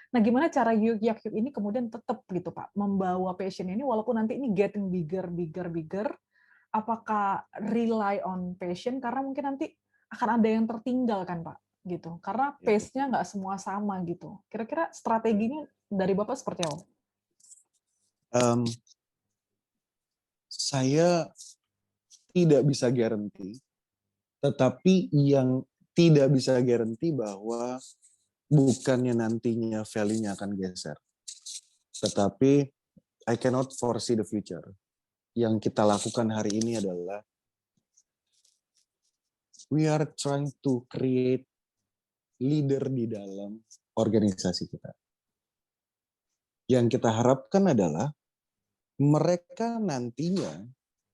Nah, gimana cara Yuk Yak Yuk ini kemudian tetap gitu Pak membawa passion ini walaupun nanti ini getting bigger. Apakah rely on passion karena mungkin nanti akan ada yang tertinggal kan Pak gitu. Karena pace-nya nggak semua sama gitu. Kira-kira strateginya dari Bapak seperti apa? Saya tidak bisa guarantee, tetapi yang tidak bisa guarantee bahwa bukannya nantinya value-nya akan geser. Tetapi I cannot foresee the future. Yang kita lakukan hari ini adalah we are trying to create leader di dalam organisasi kita. Yang kita harapkan adalah mereka nantinya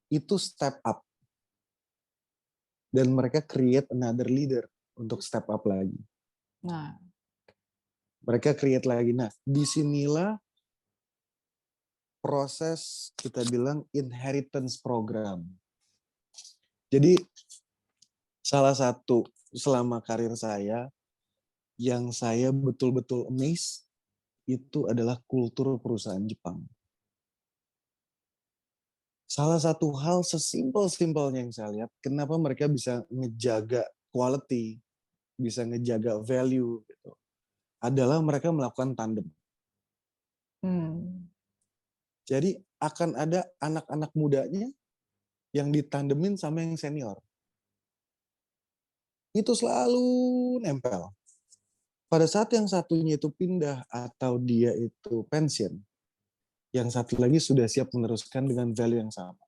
itu step up dan mereka create another leader untuk step up lagi. Nah, Mereka create lagi. Nah, disinilah proses kita bilang inheritance program. Jadi salah satu selama karir saya yang saya betul-betul amazed itu adalah kultur perusahaan Jepang. Salah satu hal sesimpel-simpelnya yang saya lihat, kenapa mereka bisa ngejaga quality, bisa ngejaga value, gitu, adalah mereka melakukan tandem. Jadi akan ada anak-anak mudanya yang ditandemin sama yang senior. Itu selalu nempel. Pada saat yang satunya itu pindah atau dia itu pensiun, yang satu lagi sudah siap meneruskan dengan value yang sama.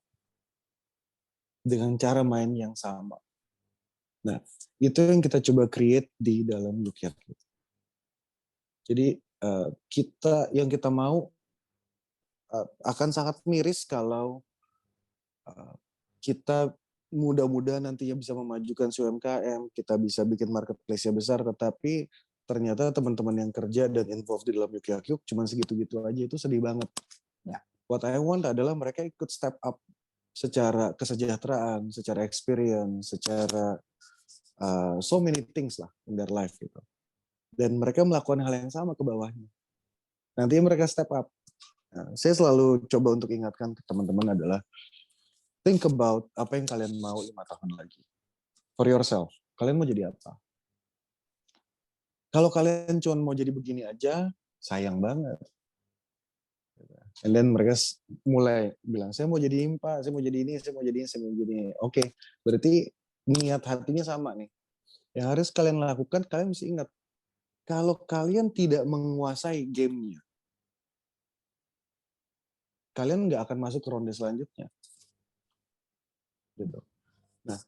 Dengan cara main yang sama. Nah, itu yang kita coba create di dalam Look At You. Jadi yang kita mau akan sangat miris kalau kita mudah-mudahan nantinya bisa memajukan UMKM, kita bisa bikin marketplace-nya besar, tetapi ternyata teman-teman yang kerja dan involved di dalam Look At You cuma segitu-gitu aja, itu sedih banget. Ya. What I want adalah mereka ikut step up secara kesejahteraan, secara experience, secara so many things lah in their life gitu. Dan mereka melakukan hal yang sama ke bawahnya. Nantinya mereka step up. Nah, saya selalu coba untuk ingatkan ke teman-teman adalah think about apa yang kalian mau 5 tahun lagi. For yourself. Kalian mau jadi apa? Kalau kalian cuma mau jadi begini aja, sayang banget. And then mereka mulai bilang, saya mau jadi IMPA, saya mau jadi ini, saya mau jadi ini, saya mau jadi ini. Oke, berarti niat hatinya sama nih. Yang harus kalian lakukan, kalian mesti ingat, kalau kalian tidak menguasai gamenya, kalian nggak akan masuk ke ronde selanjutnya. Gitu. Nah,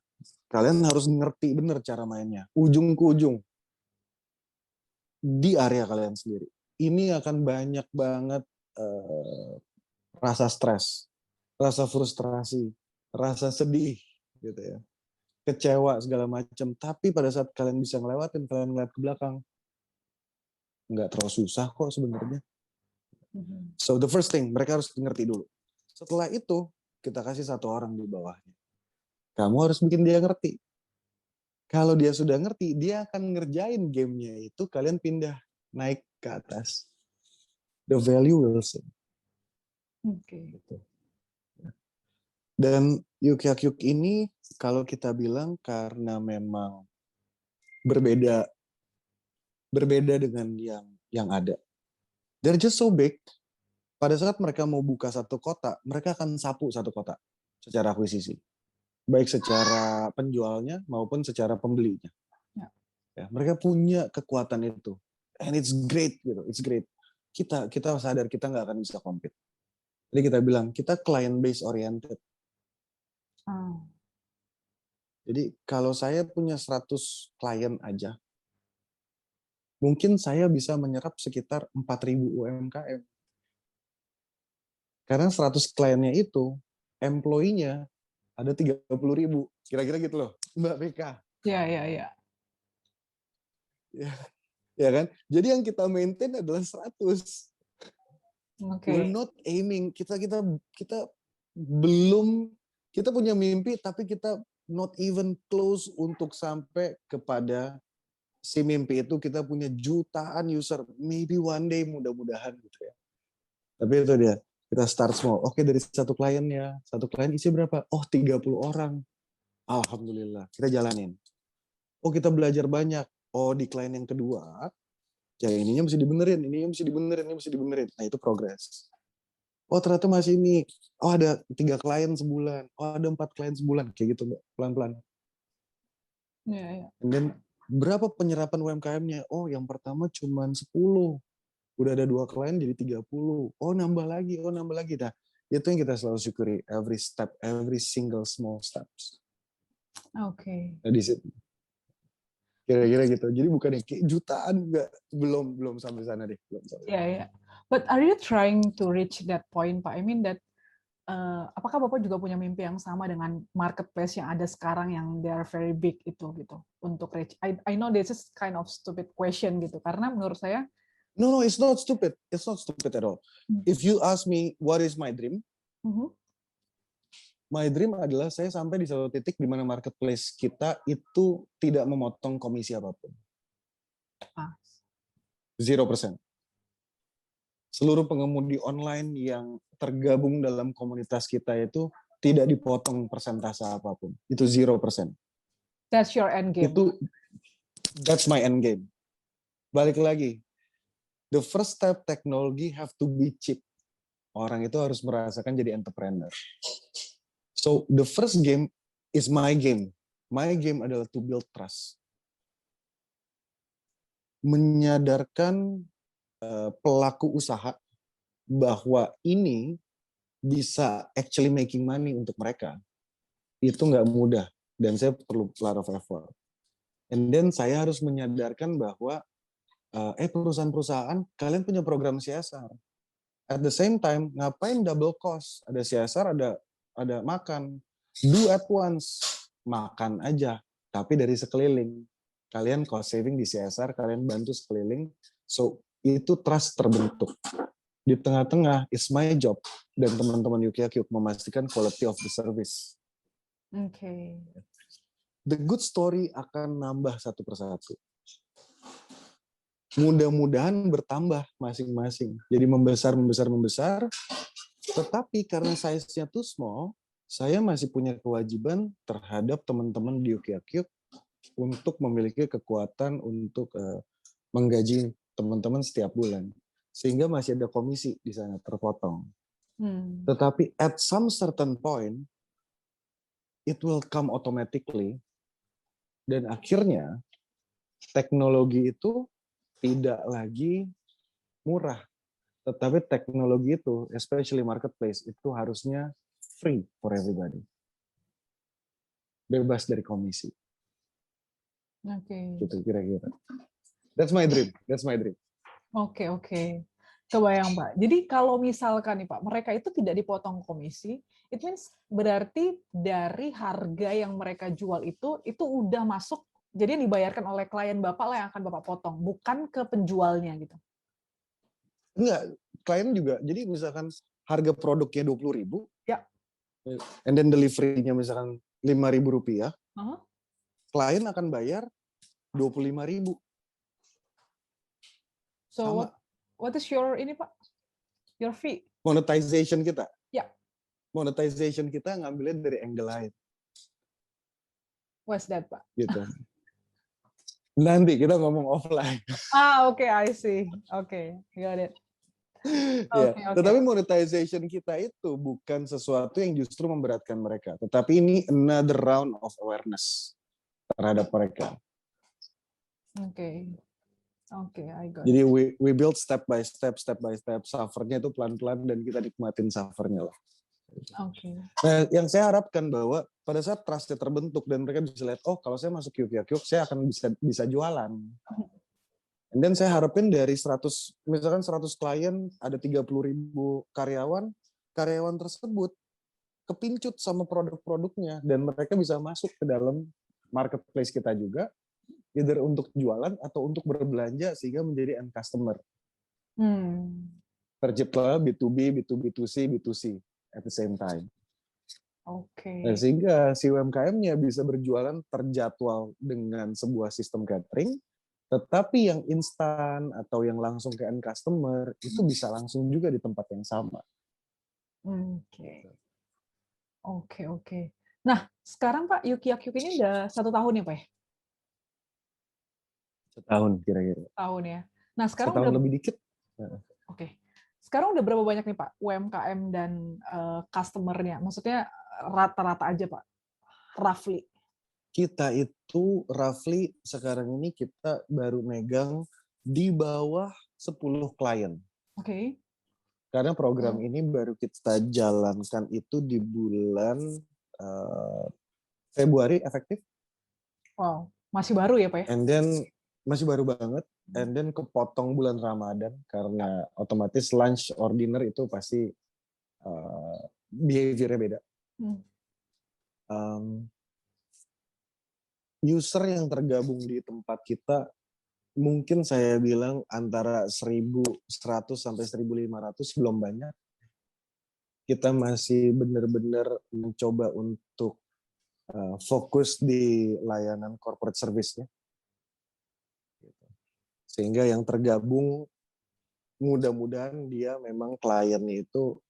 kalian harus ngerti bener cara mainnya, ujung ke ujung, di area kalian sendiri. Ini akan banyak banget rasa stres, rasa frustrasi, rasa sedih, gitu ya, kecewa segala macam. Tapi pada saat kalian bisa ngelewatin, kalian ngeliat ke belakang, nggak terlalu susah kok sebenarnya. So the first thing, mereka harus ngerti dulu. Setelah itu, kita kasih satu orang di bawahnya. Kamu harus bikin dia ngerti. Kalau dia sudah ngerti, dia akan ngerjain gamenya itu, kalian pindah, naik ke atas. The value will sing. Oke. Gitu. Dan Look At You ini, kalau kita bilang karena memang berbeda dengan yang ada. They're just so big. Pada saat mereka mau buka satu kota, mereka akan sapu satu kota secara akuisisi. Baik secara penjualnya maupun secara pembelinya. Ya, mereka punya kekuatan itu. And it's great gitu, it's great. Kita sadar kita nggak akan bisa compete. Jadi kita bilang, kita client base oriented. Jadi kalau saya punya 100 klien aja, mungkin saya bisa menyerap sekitar 4.000 UMKM. Karena 100 kliennya itu, employee-nya ada 30.000. Kira-kira gitu loh, Mbak PK. Iya. Ya kan? Jadi yang kita maintain adalah 100. We're not aiming. Kita belum, kita punya mimpi, tapi kita not even close untuk sampai kepada si mimpi itu. Kita punya jutaan user. Maybe one day, mudah-mudahan gitu ya. Tapi itu dia. Kita start small. Oke, dari satu kliennya. Satu klien isi berapa? Oh, 30 orang. Alhamdulillah. Kita jalanin. Oh, kita belajar banyak. Oh, di klien yang kedua, ya ininya mesti dibenerin, ini mesti dibenerin. Nah, itu progres. Oh, ternyata masih ini. Oh, ada 3 klien sebulan. Oh, ada 4 klien sebulan. Kayak gitu, Mbak. Pelan-pelan. Iya. And then, berapa penyerapan UMKM-nya? Oh, yang pertama cuma 10. Udah ada 2 klien jadi 30. Oh, nambah lagi. Nah, itu yang kita selalu syukuri. Every step, every single small steps. Oke. Nah, di situ. Kira-kira gitu. Jadi bukan kayak jutaan, enggak. Belum sampai sana deh. Belum sampai. Yeah. But are you trying to reach that point, Pak? I mean that apakah Bapak juga punya mimpi yang sama dengan marketplace yang ada sekarang yang they are very big itu gitu untuk reach? I know this is kind of stupid question gitu karena menurut saya No, it's not stupid. It's not stupid at all. If you ask me what is my dream, my dream adalah saya sampai di satu titik di mana marketplace kita itu tidak memotong komisi apapun. 0%. Seluruh pengemudi online yang tergabung dalam komunitas kita itu tidak dipotong persentase apapun. Itu 0%. That's your end game. That's my end game. Balik lagi. The first step technology have to be cheap. Orang itu harus merasakan jadi entrepreneur. So the first game is my game. My game adalah to build trust. Menyadarkan pelaku usaha bahwa ini bisa actually making money untuk mereka. Itu nggak mudah. Dan saya perlu a lot of effort. And then saya harus menyadarkan bahwa perusahaan-perusahaan, kalian punya program CSR. At the same time, ngapain double cost? Ada CSR, ada makan. Do at once. Makan aja. Tapi dari sekeliling. Kalian cost saving di CSR, kalian bantu sekeliling. So, itu trust terbentuk. Di tengah-tengah, it's my job. Dan teman-teman Yukiakyuk memastikan quality of the service. Okay. The good story akan nambah satu persatu. Mudah-mudahan bertambah masing-masing. Jadi membesar. Tetapi karena size-nya too small, saya masih punya kewajiban terhadap teman-teman di Yukiakyuk untuk memiliki kekuatan untuk menggaji teman-teman setiap bulan. Sehingga masih ada komisi di sana terpotong. Tetapi at some certain point, it will come automatically. Dan akhirnya, teknologi itu tidak lagi murah. Tetapi teknologi itu, especially marketplace, itu harusnya free for everybody. Bebas dari komisi. Oke. Gitu kira-kira. That's my dream. Oke. Kebayang, Pak. Jadi kalau misalkan nih Pak, mereka itu tidak dipotong komisi, it means berarti dari harga yang mereka jual itu udah masuk, jadi yang dibayarkan oleh klien Bapak lah yang akan Bapak potong, bukan ke penjualnya gitu. Enggak, klien juga. Jadi misalkan harga produknya 20.000, ya, and then delivery-nya misalkan 5.000 rupiah, klien akan bayar 25.000. So what is your ini Pak? Your fee? Monetization kita. Ya. Monetization kita ngambilnya dari angle lain. What's that, Pak? Gitu. Nanti kita ngomong offline. Oke, I see. Oke, got it. Okay. Tetapi monetization kita itu bukan sesuatu yang justru memberatkan mereka, tetapi ini another round of awareness terhadap mereka. Oke, I got it. Jadi we build step by step. Suffernya itu pelan-pelan dan kita nikmatin suffernya lah. Oke. Nah, yang saya harapkan bahwa pada saat trust terbentuk dan mereka bisa lihat, oh kalau saya masuk Yukiakyuk, saya akan bisa jualan. And then saya harapin dari 100 klien, ada 30.000 karyawan tersebut kepincut sama produk-produknya dan mereka bisa masuk ke dalam marketplace kita juga, either untuk jualan atau untuk berbelanja sehingga menjadi end customer. Tercipta B2B, B2B2C, B2C at the same time. Oke. Nah, sehingga si UMKM-nya bisa berjualan terjadwal dengan sebuah sistem catering, tetapi yang instan atau yang langsung ke end customer itu bisa langsung juga di tempat yang sama. Oke. Nah, sekarang Pak, Yukiakyuk ini udah 1 tahun ya Pak? Setahun kira-kira. Tahun ya. Nah, sekarang setahun udah lebih dikit. Oke. Sekarang udah berapa banyak nih Pak UMKM dan customer-nya? Maksudnya rata-rata aja Pak, roughly. Kita itu roughly sekarang ini kita baru megang di bawah 10 klien. Oke. Karena program ini baru kita jalankan itu di bulan Februari efektif. Wow, masih baru ya Pak ya? And then masih baru banget. And then kepotong bulan Ramadan karena otomatis lunch or dinner itu pasti behavior-nya beda. User yang tergabung di tempat kita mungkin saya bilang antara 1.100 sampai 1.500, belum banyak. Kita masih benar-benar mencoba untuk fokus di layanan corporate service-nya. Sehingga yang tergabung mudah-mudahan dia memang kliennya itu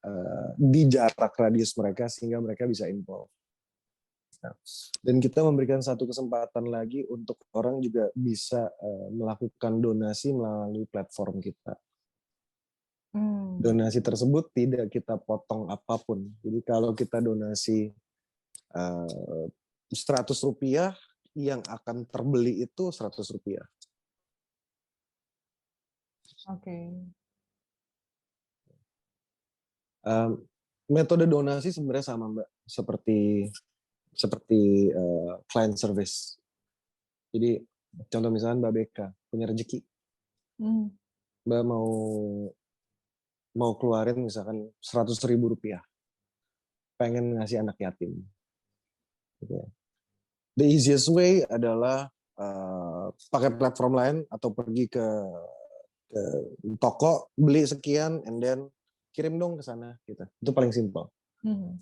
di jarak radius mereka sehingga mereka bisa involve. Dan kita memberikan satu kesempatan lagi untuk orang juga bisa melakukan donasi melalui platform kita. Donasi tersebut tidak kita potong apapun. Jadi kalau kita donasi 100 rupiah, yang akan terbeli itu 100 rupiah. Oke. Metode donasi sebenarnya sama, Mbak, seperti client service. Jadi contoh misalnya Mbak Beka punya rezeki, Mbak mau keluarin misalkan 100.000 rupiah, pengen ngasih anak yatim. The easiest way adalah pakai platform lain atau pergi ke toko beli sekian, and then kirim dong ke sana, gitu. Itu paling simpel.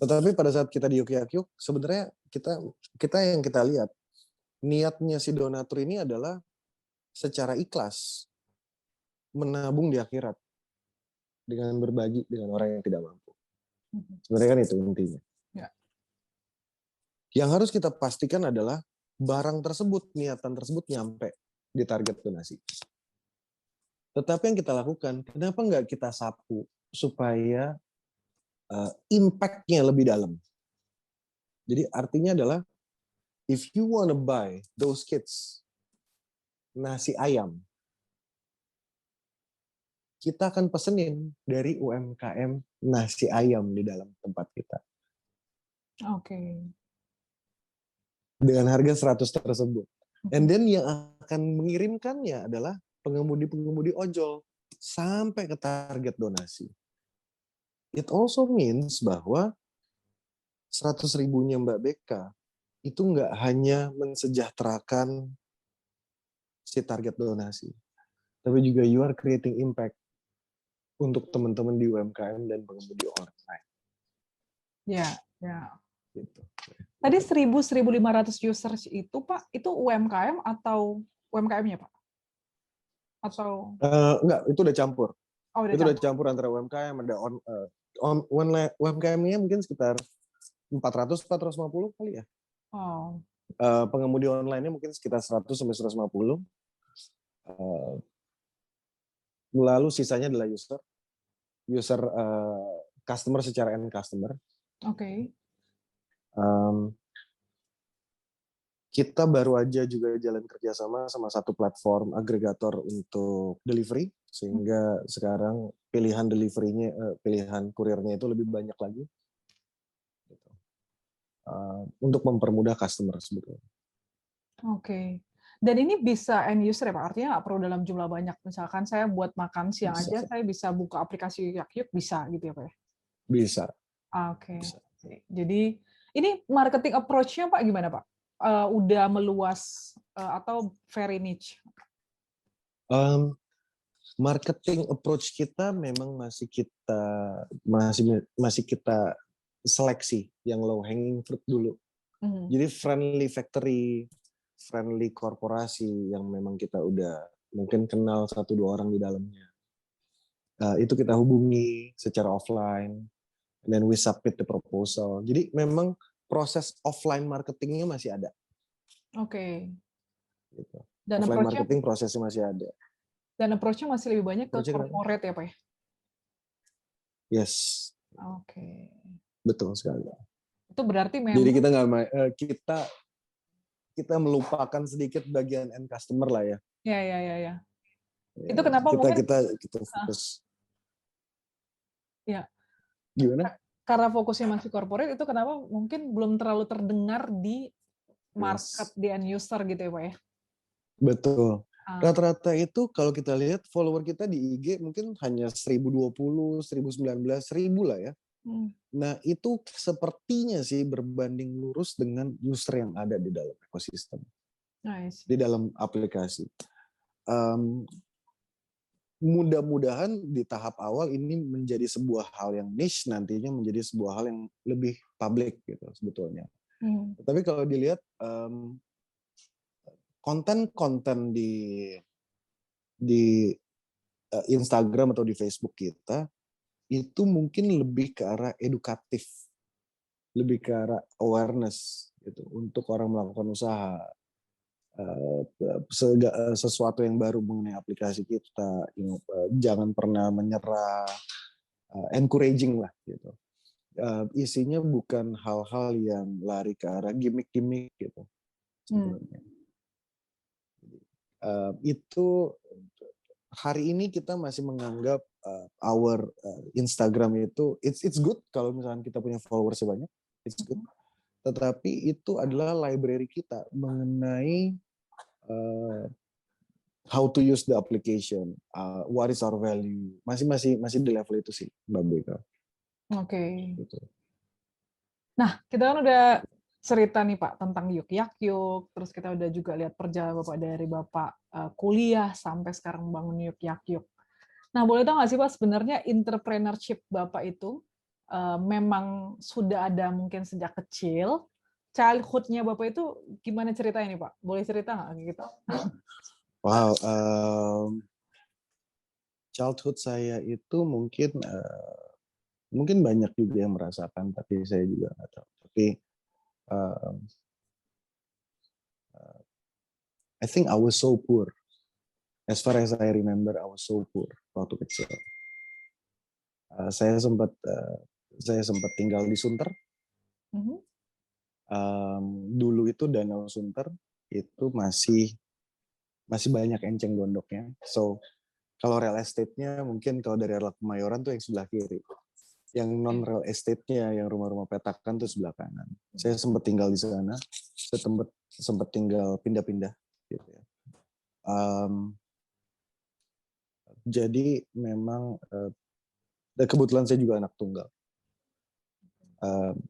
Tetapi pada saat kita di Yuki-Yakyuk, sebenarnya kita yang kita lihat, niatnya si donatur ini adalah secara ikhlas menabung di akhirat dengan berbagi dengan orang yang tidak mampu. Sebenarnya kan itu intinya. Ya. Yang harus kita pastikan adalah barang tersebut, niatan tersebut nyampe di target donasi. Tetapi yang kita lakukan, kenapa nggak kita sapu supaya impact-nya lebih dalam. Jadi artinya adalah, if you wanna buy those kids nasi ayam, kita akan pesenin dari UMKM nasi ayam di dalam tempat kita. Oke. Dengan harga 100 tersebut. And then yang akan mengirimkannya adalah pengemudi-pengemudi ojol sampai ke target donasi. It also means bahwa 100 ribunya Mbak Beka itu nggak hanya mensejahterakan si target donasi, tapi juga you are creating impact untuk teman-teman di UMKM dan pengemudi online. Ya, ya. Gitu. Tadi 1.000-1.500 users itu, Pak, itu UMKM atau UMKM-nya, Pak? Atau Enggak, itu udah campur. Oh, Itu udah campur antara UMKM, ada UMKM-nya mungkin sekitar 400-450 kali ya. Oh. Pengemudi online-nya mungkin sekitar 100-150. Lalu sisanya adalah user customer secara end customer. Oke. Kita baru aja juga jalan kerjasama sama satu platform agregator untuk delivery, sehingga sekarang pilihan delivery-nya, pilihan kurirnya itu lebih banyak lagi. Untuk mempermudah customer sebetulnya. Oke. Dan ini bisa end user ya Pak? Artinya nggak perlu dalam jumlah banyak. Misalkan saya buat makan siang Bisa. aja, saya bisa buka aplikasi Yukyuk, bisa gitu ya Pak ya? Bisa. Oke. Bisa. Jadi ini marketing approach-nya Pak gimana Pak? Udah meluas atau very niche? Marketing approach kita memang masih kita seleksi yang low hanging fruit dulu. Jadi friendly factory, friendly korporasi yang memang kita udah mungkin kenal 1-2 orang di dalamnya. Itu kita hubungi secara offline, and then we submit the proposal. Jadi memang proses offline marketingnya masih ada. Oke. Gitu. Dan offline marketing prosesnya masih ada. Dan approach-nya masih lebih banyak ke corporate ya Pak ya? Yes. Oke. Betul sekali. Itu berarti memang. Jadi kita melupakan sedikit bagian end customer lah ya. Ya. Itu kenapa kita fokus. Ya. Gimana? Karena fokusnya masih corporate, itu kenapa mungkin belum terlalu terdengar di market, di end user gitu ya Pak ya? Betul. Rata-rata itu kalau kita lihat follower kita di IG mungkin hanya 1.020, 1.019, 1.000 lah ya. Nah, itu sepertinya sih berbanding lurus dengan user yang ada di dalam ekosistem, Nice. di dalam aplikasi. Mudah-mudahan di tahap awal ini menjadi sebuah hal yang niche, nantinya menjadi sebuah hal yang lebih publik gitu sebetulnya. Tapi kalau dilihat konten-konten di Instagram atau di Facebook kita itu mungkin lebih ke arah edukatif, lebih ke arah awareness gitu untuk orang melakukan usaha, sesuatu yang baru mengenai aplikasi kita, jangan pernah menyerah, encouraging lah gitu. Isinya bukan hal-hal yang lari ke arah gimmick-gimmick gitu sebenarnya. Itu hari ini kita masih menganggap our Instagram itu it's good kalau misalnya kita punya followers banyak, it's good. Tetapi itu adalah library kita mengenai how to use the application, what is our value. Masih di level itu sih, Mbak Beka. Oke. Gitu. Nah, kita kan udah cerita nih Pak tentang Yuk Yak Yuk, terus kita udah juga lihat perjalanan Bapak dari Bapak kuliah sampai sekarang bangun Yuk Yak Yuk. Nah, boleh tahu nggak sih Pak, sebenarnya entrepreneurship Bapak itu memang sudah ada mungkin sejak kecil, childhood-nya Bapak itu gimana ceritanya nih Pak? Boleh cerita nggak ke kita? Wow, childhood saya itu mungkin banyak juga yang merasakan, tapi saya juga nggak tahu. Tapi I think I was so poor. As far as I remember, I was so poor waktu kecil. Saya sempat tinggal di Sunter. Dulu itu Danau Sunter itu masih banyak enceng gondoknya. So kalau real estate-nya mungkin kalau dari arah Kemayoran tuh yang sebelah kiri. Yang non real estate-nya, yang rumah-rumah petakan tuh sebelah kanan. Saya sempat tinggal di sana. Saya sempat tinggal pindah-pindah gitu ya. Jadi memang dan kebetulan saya juga anak tunggal.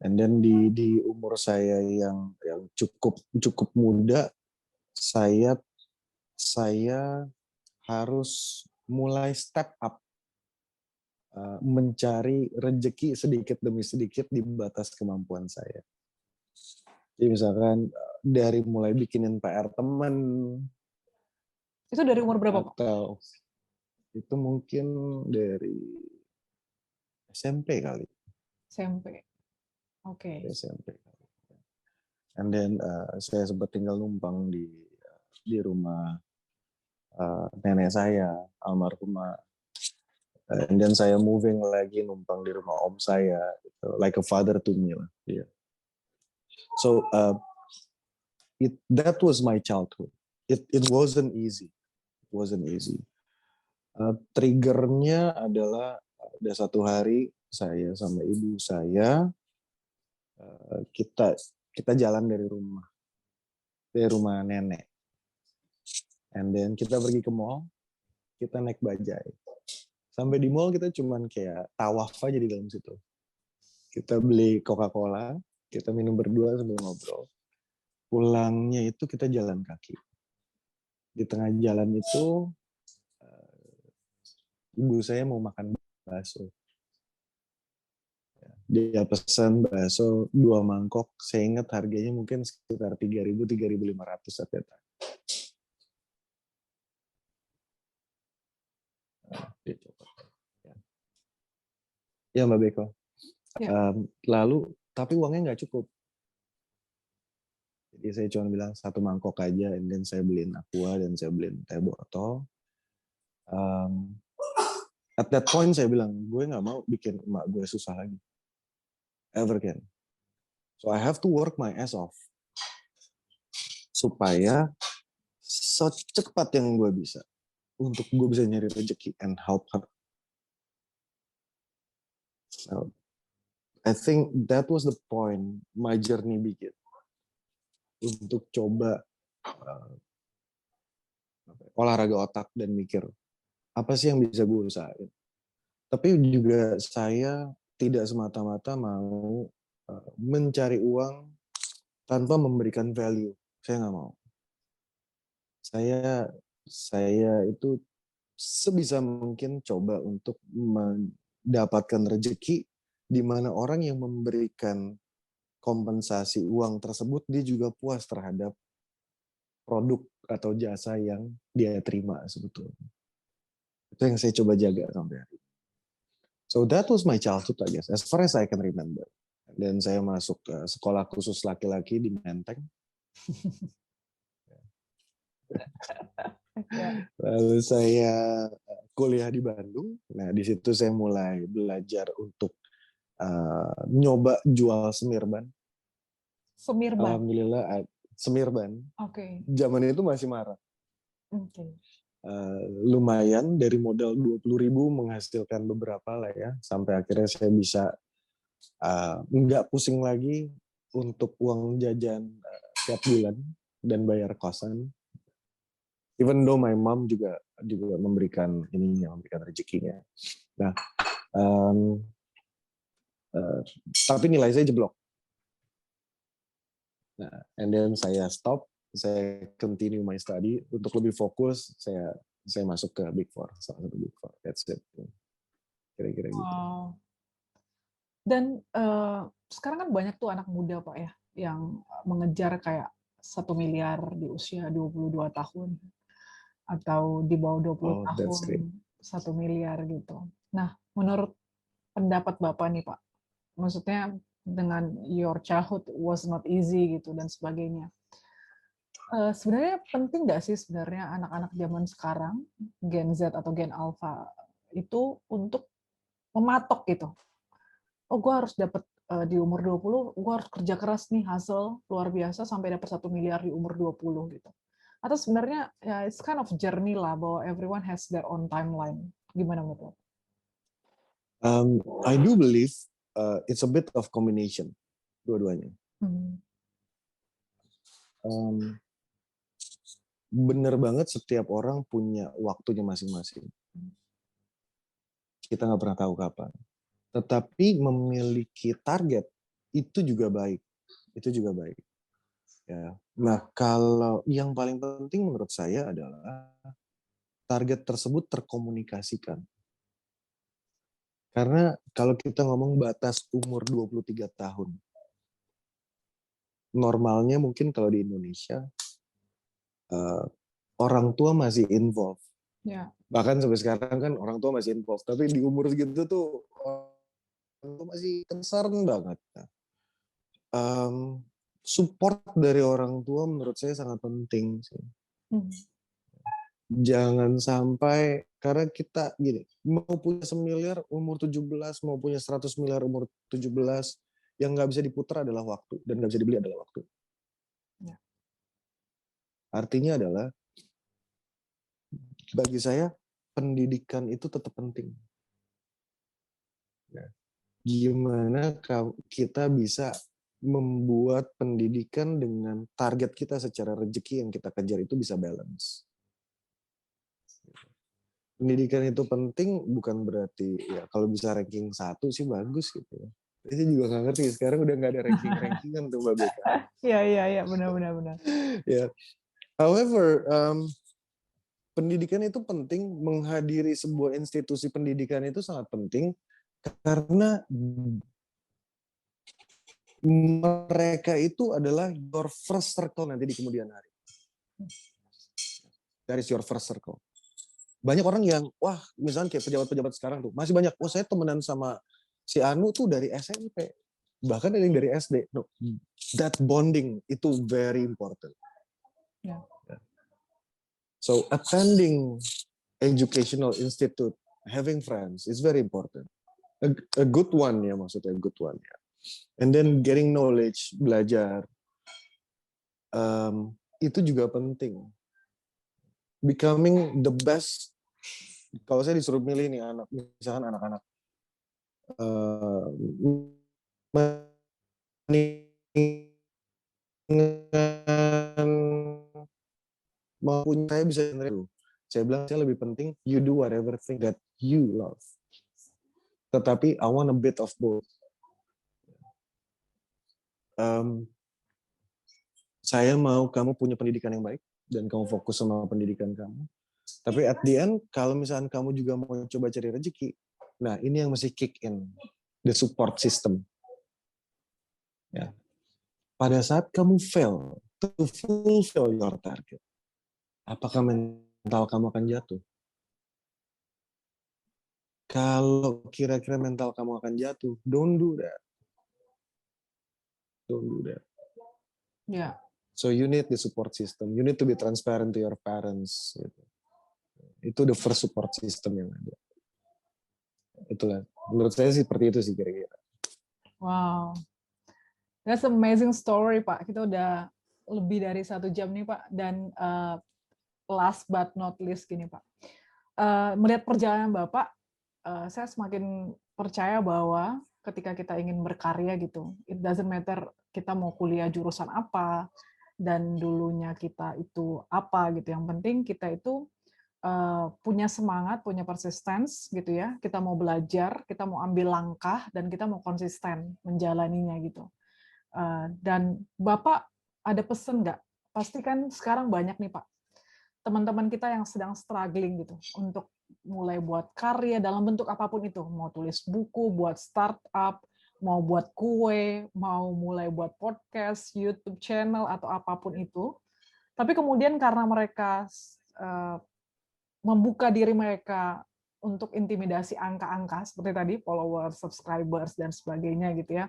And then di umur saya yang cukup muda, saya harus mulai step up, mencari rejeki sedikit demi sedikit di batas kemampuan saya. Jadi misalkan dari mulai bikinin PR teman. Itu dari umur berapa Pak? Atau itu mungkin dari SMP kali. SMP. Oke. SMP. And then saya sempat tinggal numpang di rumah nenek saya, almarhumah. And then saya moving lagi numpang di rumah om saya, gitu. Like a father to me lah. Yeah. So that was my childhood. It wasn't easy. It wasn't easy. Triggernya adalah ada satu hari saya sama ibu saya kita jalan dari rumah nenek. And then kita pergi ke mall, kita naik bajai. Sampai di mall kita cuman kayak tawaf aja di dalam situ. Kita beli Coca-Cola, kita minum berdua sambil ngobrol. Pulangnya itu kita jalan kaki. Di tengah jalan itu ibu saya mau makan bakso. Dia pesan bakso 2 mangkok. Saya ingat harganya mungkin sekitar 3.000-3.500 saat itu. Ya Mbak Beko. Ya. Lalu tapi uangnya nggak cukup. Jadi saya cuma bilang 1 mangkok aja, and then saya beliin aqua dan saya beliin teh botol. At that point saya bilang, gue nggak mau bikin emak gue susah lagi. Ever again. So I have to work my ass off. Supaya secepat yang gue bisa. Untuk gue bisa nyari rezeki and help her. So, I think that was the point my journey begin. Untuk coba olahraga otak dan mikir, apa sih yang bisa gue usahain. Tapi juga saya tidak semata-mata mau mencari uang tanpa memberikan value. Saya nggak mau. Saya itu sebisa mungkin coba untuk mendapatkan rezeki di mana orang yang memberikan kompensasi uang tersebut dia juga puas terhadap produk atau jasa yang dia terima sebetulnya. Itu yang saya coba jaga sampai hari ini. So that was my childhood, I guess, as far as I can remember. Dan saya masuk ke sekolah khusus laki-laki di Menteng. Lalu saya kuliah di Bandung. Nah, di situ saya mulai belajar untuk nyoba jual semirban. Semirban. Alhamdulillah, semirban. Oke. Zaman itu masih marak. Oke. Lumayan dari modal 20.000 menghasilkan beberapa lah ya. Sampai akhirnya saya bisa nggak pusing lagi untuk uang jajan tiap bulan dan bayar kosan. Even though my mom juga memberikan rezekinya. Nah, tapi nilai saya jeblok. Nah, and then saya stop, saya continue my study untuk lebih fokus. Saya masuk ke Big Four, salah satu Big Four. That's it. Kira-kira gitu. Wow. Dan sekarang kan banyak tuh anak muda Pak ya yang mengejar kayak 1 miliar di usia 22 tahun atau di bawah 20 That's great. tahun 1 miliar gitu. Nah, menurut pendapat Bapak nih Pak, maksudnya dengan your childhood was not easy gitu dan sebagainya. Sebenarnya penting nggak sih sebenarnya anak-anak zaman sekarang, Gen Z atau Gen Alpha itu untuk mematok gitu. Oh, gue harus dapat di umur 20, gue harus kerja keras nih, hustle luar biasa sampai dapat 1 miliar di umur 20 gitu. Atau sebenarnya ya it's kind of journey lah, bahwa everyone has their own timeline. Gimana menurut lo? I do believe it's a bit of combination dua-duanya. Bener banget setiap orang punya waktunya masing-masing. Kita nggak pernah tahu kapan. Tetapi memiliki target itu juga baik. Itu juga baik. Ya. Nah, kalau yang paling penting menurut saya adalah target tersebut terkomunikasikan. Karena kalau kita ngomong batas umur 23 tahun, normalnya mungkin kalau di Indonesia, orang tua masih involved. Ya. Bahkan sampai sekarang kan orang tua masih involved. Tapi di umur segitu tuh orang tua masih concern banget. Support dari orang tua menurut saya sangat penting sih. Jangan sampai, karena kita gini, mau punya 1 miliar umur 17, mau punya 100 miliar umur 17, yang nggak bisa diputar adalah waktu, dan nggak bisa dibeli adalah waktu. Ya. Artinya adalah, bagi saya, pendidikan itu tetap penting. Ya. Gimana kita bisa membuat pendidikan dengan target kita secara rezeki yang kita kejar itu bisa balance. Pendidikan itu penting bukan berarti ya kalau bisa ranking 1 sih bagus gitu ya. Saya juga nggak ngerti sekarang udah nggak ada rankingan tuh Mbak Beka. Iya benar. Ya. However, pendidikan itu penting, menghadiri sebuah institusi pendidikan itu sangat penting karena mereka itu adalah your first circle nanti di kemudian hari. That is your first circle. Banyak orang yang, wah misalnya kayak pejabat-pejabat sekarang tuh, masih banyak, oh saya temenan sama si Anu tuh dari SMP. Bahkan ada yang dari SD. No, that bonding itu very important. Yeah. So attending educational institute, having friends is very important. A good one ya maksudnya, good one ya. And then getting knowledge, belajar, itu juga penting. Becoming the best. Kalau saya disuruh milih nih anak, misalkan anak-anak mempunyai, saya bisa saya bilang saya lebih penting you do whatever thing that you love. tetapi I want a bit of both. Saya mau kamu punya pendidikan yang baik dan kamu fokus sama pendidikan kamu. Tapi at the end, kalau misalnya kamu juga mau coba cari rezeki, nah ini yang mesti kick in, the support system. Ya. Pada saat kamu fail to fulfill your target, apakah mental kamu akan jatuh? Kalau kira-kira mental kamu akan jatuh, don't do that. Don't do that. Ya. So you need the support system. You need to be transparent to your parents. Gitu. Itu the first support system yang ada. Itulah. Menurut saya sih seperti itu sih kira-kira. Wow. That's amazing story, Pak. Kita udah lebih dari 1 jam nih, Pak. Dan last but not least gini, Pak. Melihat perjalanan Bapak, saya semakin percaya bahwa ketika kita ingin berkarya gitu, it doesn't matter kita mau kuliah jurusan apa, dan dulunya kita itu apa gitu. Yang penting kita itu punya semangat, punya persistence gitu ya. Kita mau belajar, kita mau ambil langkah, dan kita mau konsisten menjalaninya gitu. Dan Bapak ada pesan nggak? Pasti kan sekarang banyak nih Pak, teman-teman kita yang sedang struggling gitu untuk mulai buat karya dalam bentuk apapun itu, mau tulis buku, buat startup, mau buat kue, mau mulai buat podcast, YouTube channel atau apapun itu. Tapi kemudian karena mereka membuka diri mereka untuk intimidasi angka-angka seperti tadi followers, subscribers dan sebagainya gitu ya.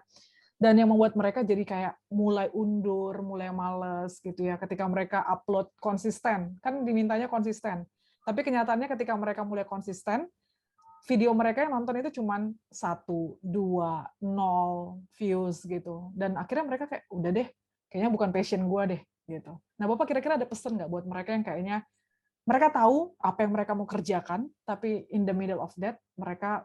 Dan yang membuat mereka jadi kayak mulai undur, mulai males gitu ya ketika mereka upload konsisten. Kan dimintanya konsisten. Tapi kenyataannya ketika mereka mulai konsisten, video mereka yang nonton itu cuman 1, 2, 0 views gitu. Dan akhirnya mereka kayak udah deh, kayaknya bukan passion gue deh gitu. Nah, Bapak kira-kira ada pesan nggak buat mereka yang kayaknya mereka tahu apa yang mereka mau kerjakan, tapi in the middle of that mereka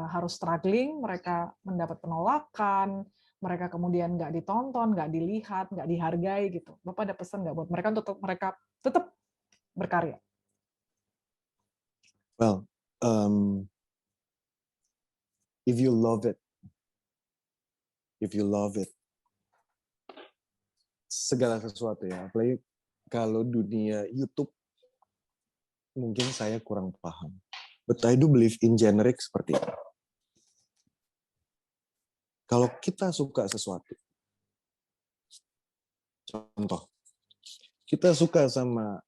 harus struggling, mereka mendapat penolakan, mereka kemudian nggak ditonton, nggak dilihat, nggak dihargai gitu. Bapak ada pesan nggak buat mereka untuk mereka tetap berkarya? Well, if you love it, segala sesuatu ya, apalagi kalau dunia YouTube, mungkin saya kurang paham. But I do believe in generic seperti itu. Kalau kita suka sesuatu, contoh, kita suka sama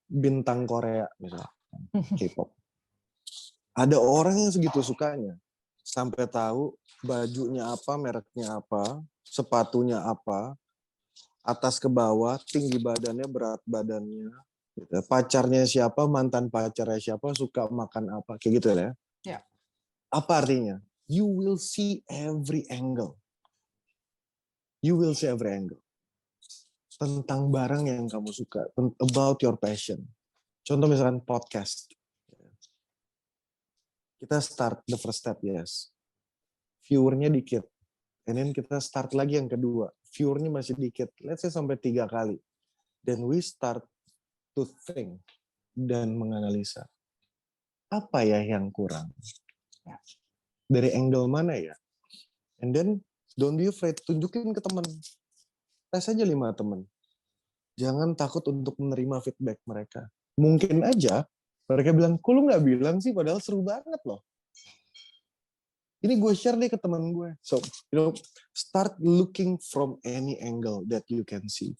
bintang Korea misalnya, K-pop. Ada orang yang segitu sukanya, sampai tahu bajunya apa, mereknya apa, sepatunya apa, atas ke bawah, tinggi badannya, berat badannya, gitu. Pacarnya siapa, mantan pacarnya siapa, suka makan apa, kayak gitu ya. Ya. Apa artinya? You will see every angle. You will see every angle. Tentang barang yang kamu suka, about your passion. Contoh misalkan podcast. Kita start the first step, yes. Viewernya dikit. And then kita start lagi yang kedua. Viewernya masih dikit. Let's say sampai 3 kali. Then we start to think dan menganalisa. Apa ya yang kurang? Dari angle mana ya? And then don't be afraid. Tunjukin ke teman. Tes aja 5 teman. Jangan takut untuk menerima feedback mereka. Mungkin aja mereka bilang, kok lu nggak bilang sih? Padahal seru banget loh. Ini gue share deh ke teman gue. So, start looking from any angle that you can see.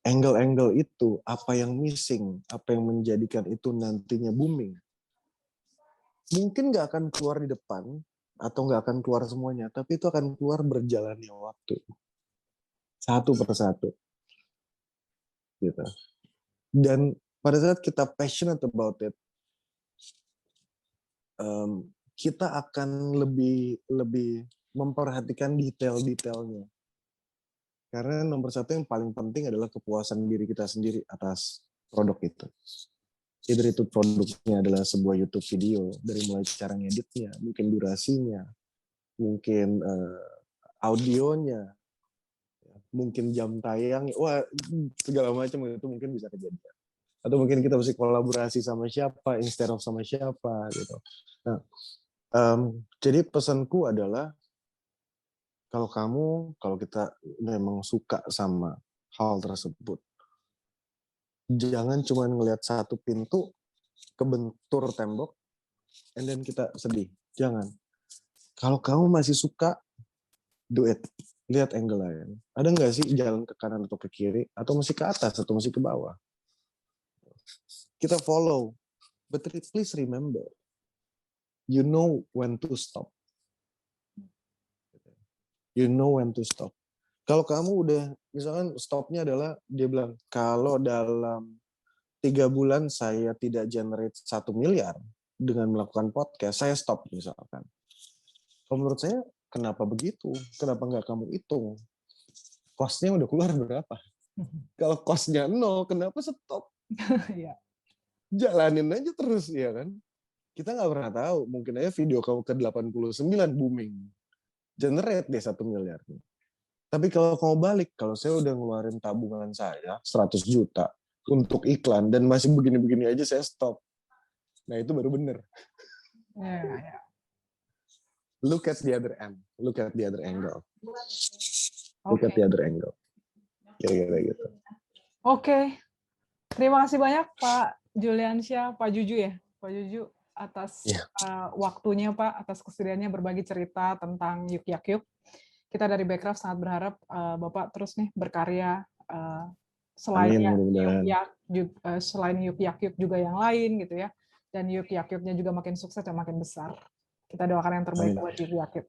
Angle-angle itu, apa yang missing, apa yang menjadikan itu nantinya booming. Mungkin nggak akan keluar di depan, atau nggak akan keluar semuanya, tapi itu akan keluar berjalannya waktu. Satu persatu. Gitu. Dan pada saat kita passionate about it, kita akan lebih memperhatikan detail-detailnya. Karena nomor satu yang paling penting adalah kepuasan diri kita sendiri atas produk itu. Either itu produknya adalah sebuah YouTube video, dari mulai cara ngeditnya, mungkin durasinya, mungkin audionya, mungkin jam tayang, wah segala macam itu mungkin bisa kejadian. Atau mungkin kita mesti kolaborasi sama siapa, instead of sama siapa gitu. Nah, Jadi pesanku adalah kalau kita memang suka sama hal tersebut, jangan cuma ngelihat satu pintu kebentur tembok, and then kita sedih. Jangan. Kalau kamu masih suka, do it. Lihat angle lain. Ada nggak sih jalan ke kanan atau ke kiri, atau masih ke atas atau masih ke bawah? Kita follow, but please remember, you know when to stop. You know when to stop. Kalau kamu udah, misalkan stopnya adalah, dia bilang, kalau dalam 3 bulan saya tidak generate 1 miliar dengan melakukan podcast, saya stop misalkan. Kalau menurut saya, kenapa begitu? Kenapa nggak kamu hitung? Cost-nya udah keluar berapa? Kalau cost-nya 0, kenapa stop? Iya. Jalanin aja terus, ya kan? Kita nggak pernah tahu, mungkin aja video kamu ke 89 booming. Generate deh 1 miliar. Tapi kalau kamu balik, kalau saya udah ngeluarin tabungan saya 100 juta untuk iklan dan masih begini-begini aja saya stop. Nah itu baru bener. Ya. Look at the other end. Look at the other angle. Look at Oke. the other angle. Kira-kira gitu. Oke. Terima kasih banyak Pak Juliansyah, Pak Juju ya, Pak Juju atas waktunya Pak, atas kesediaannya berbagi cerita tentang Yuk Yak Yuk. Kita dari Backcraft sangat berharap Bapak terus nih berkarya selain Yuk Yak Yuk juga yang lain gitu ya, dan Yuk Yak Yuknya juga makin sukses dan makin besar. Kita doakan yang terbaik buat Yuk Yak Yuk.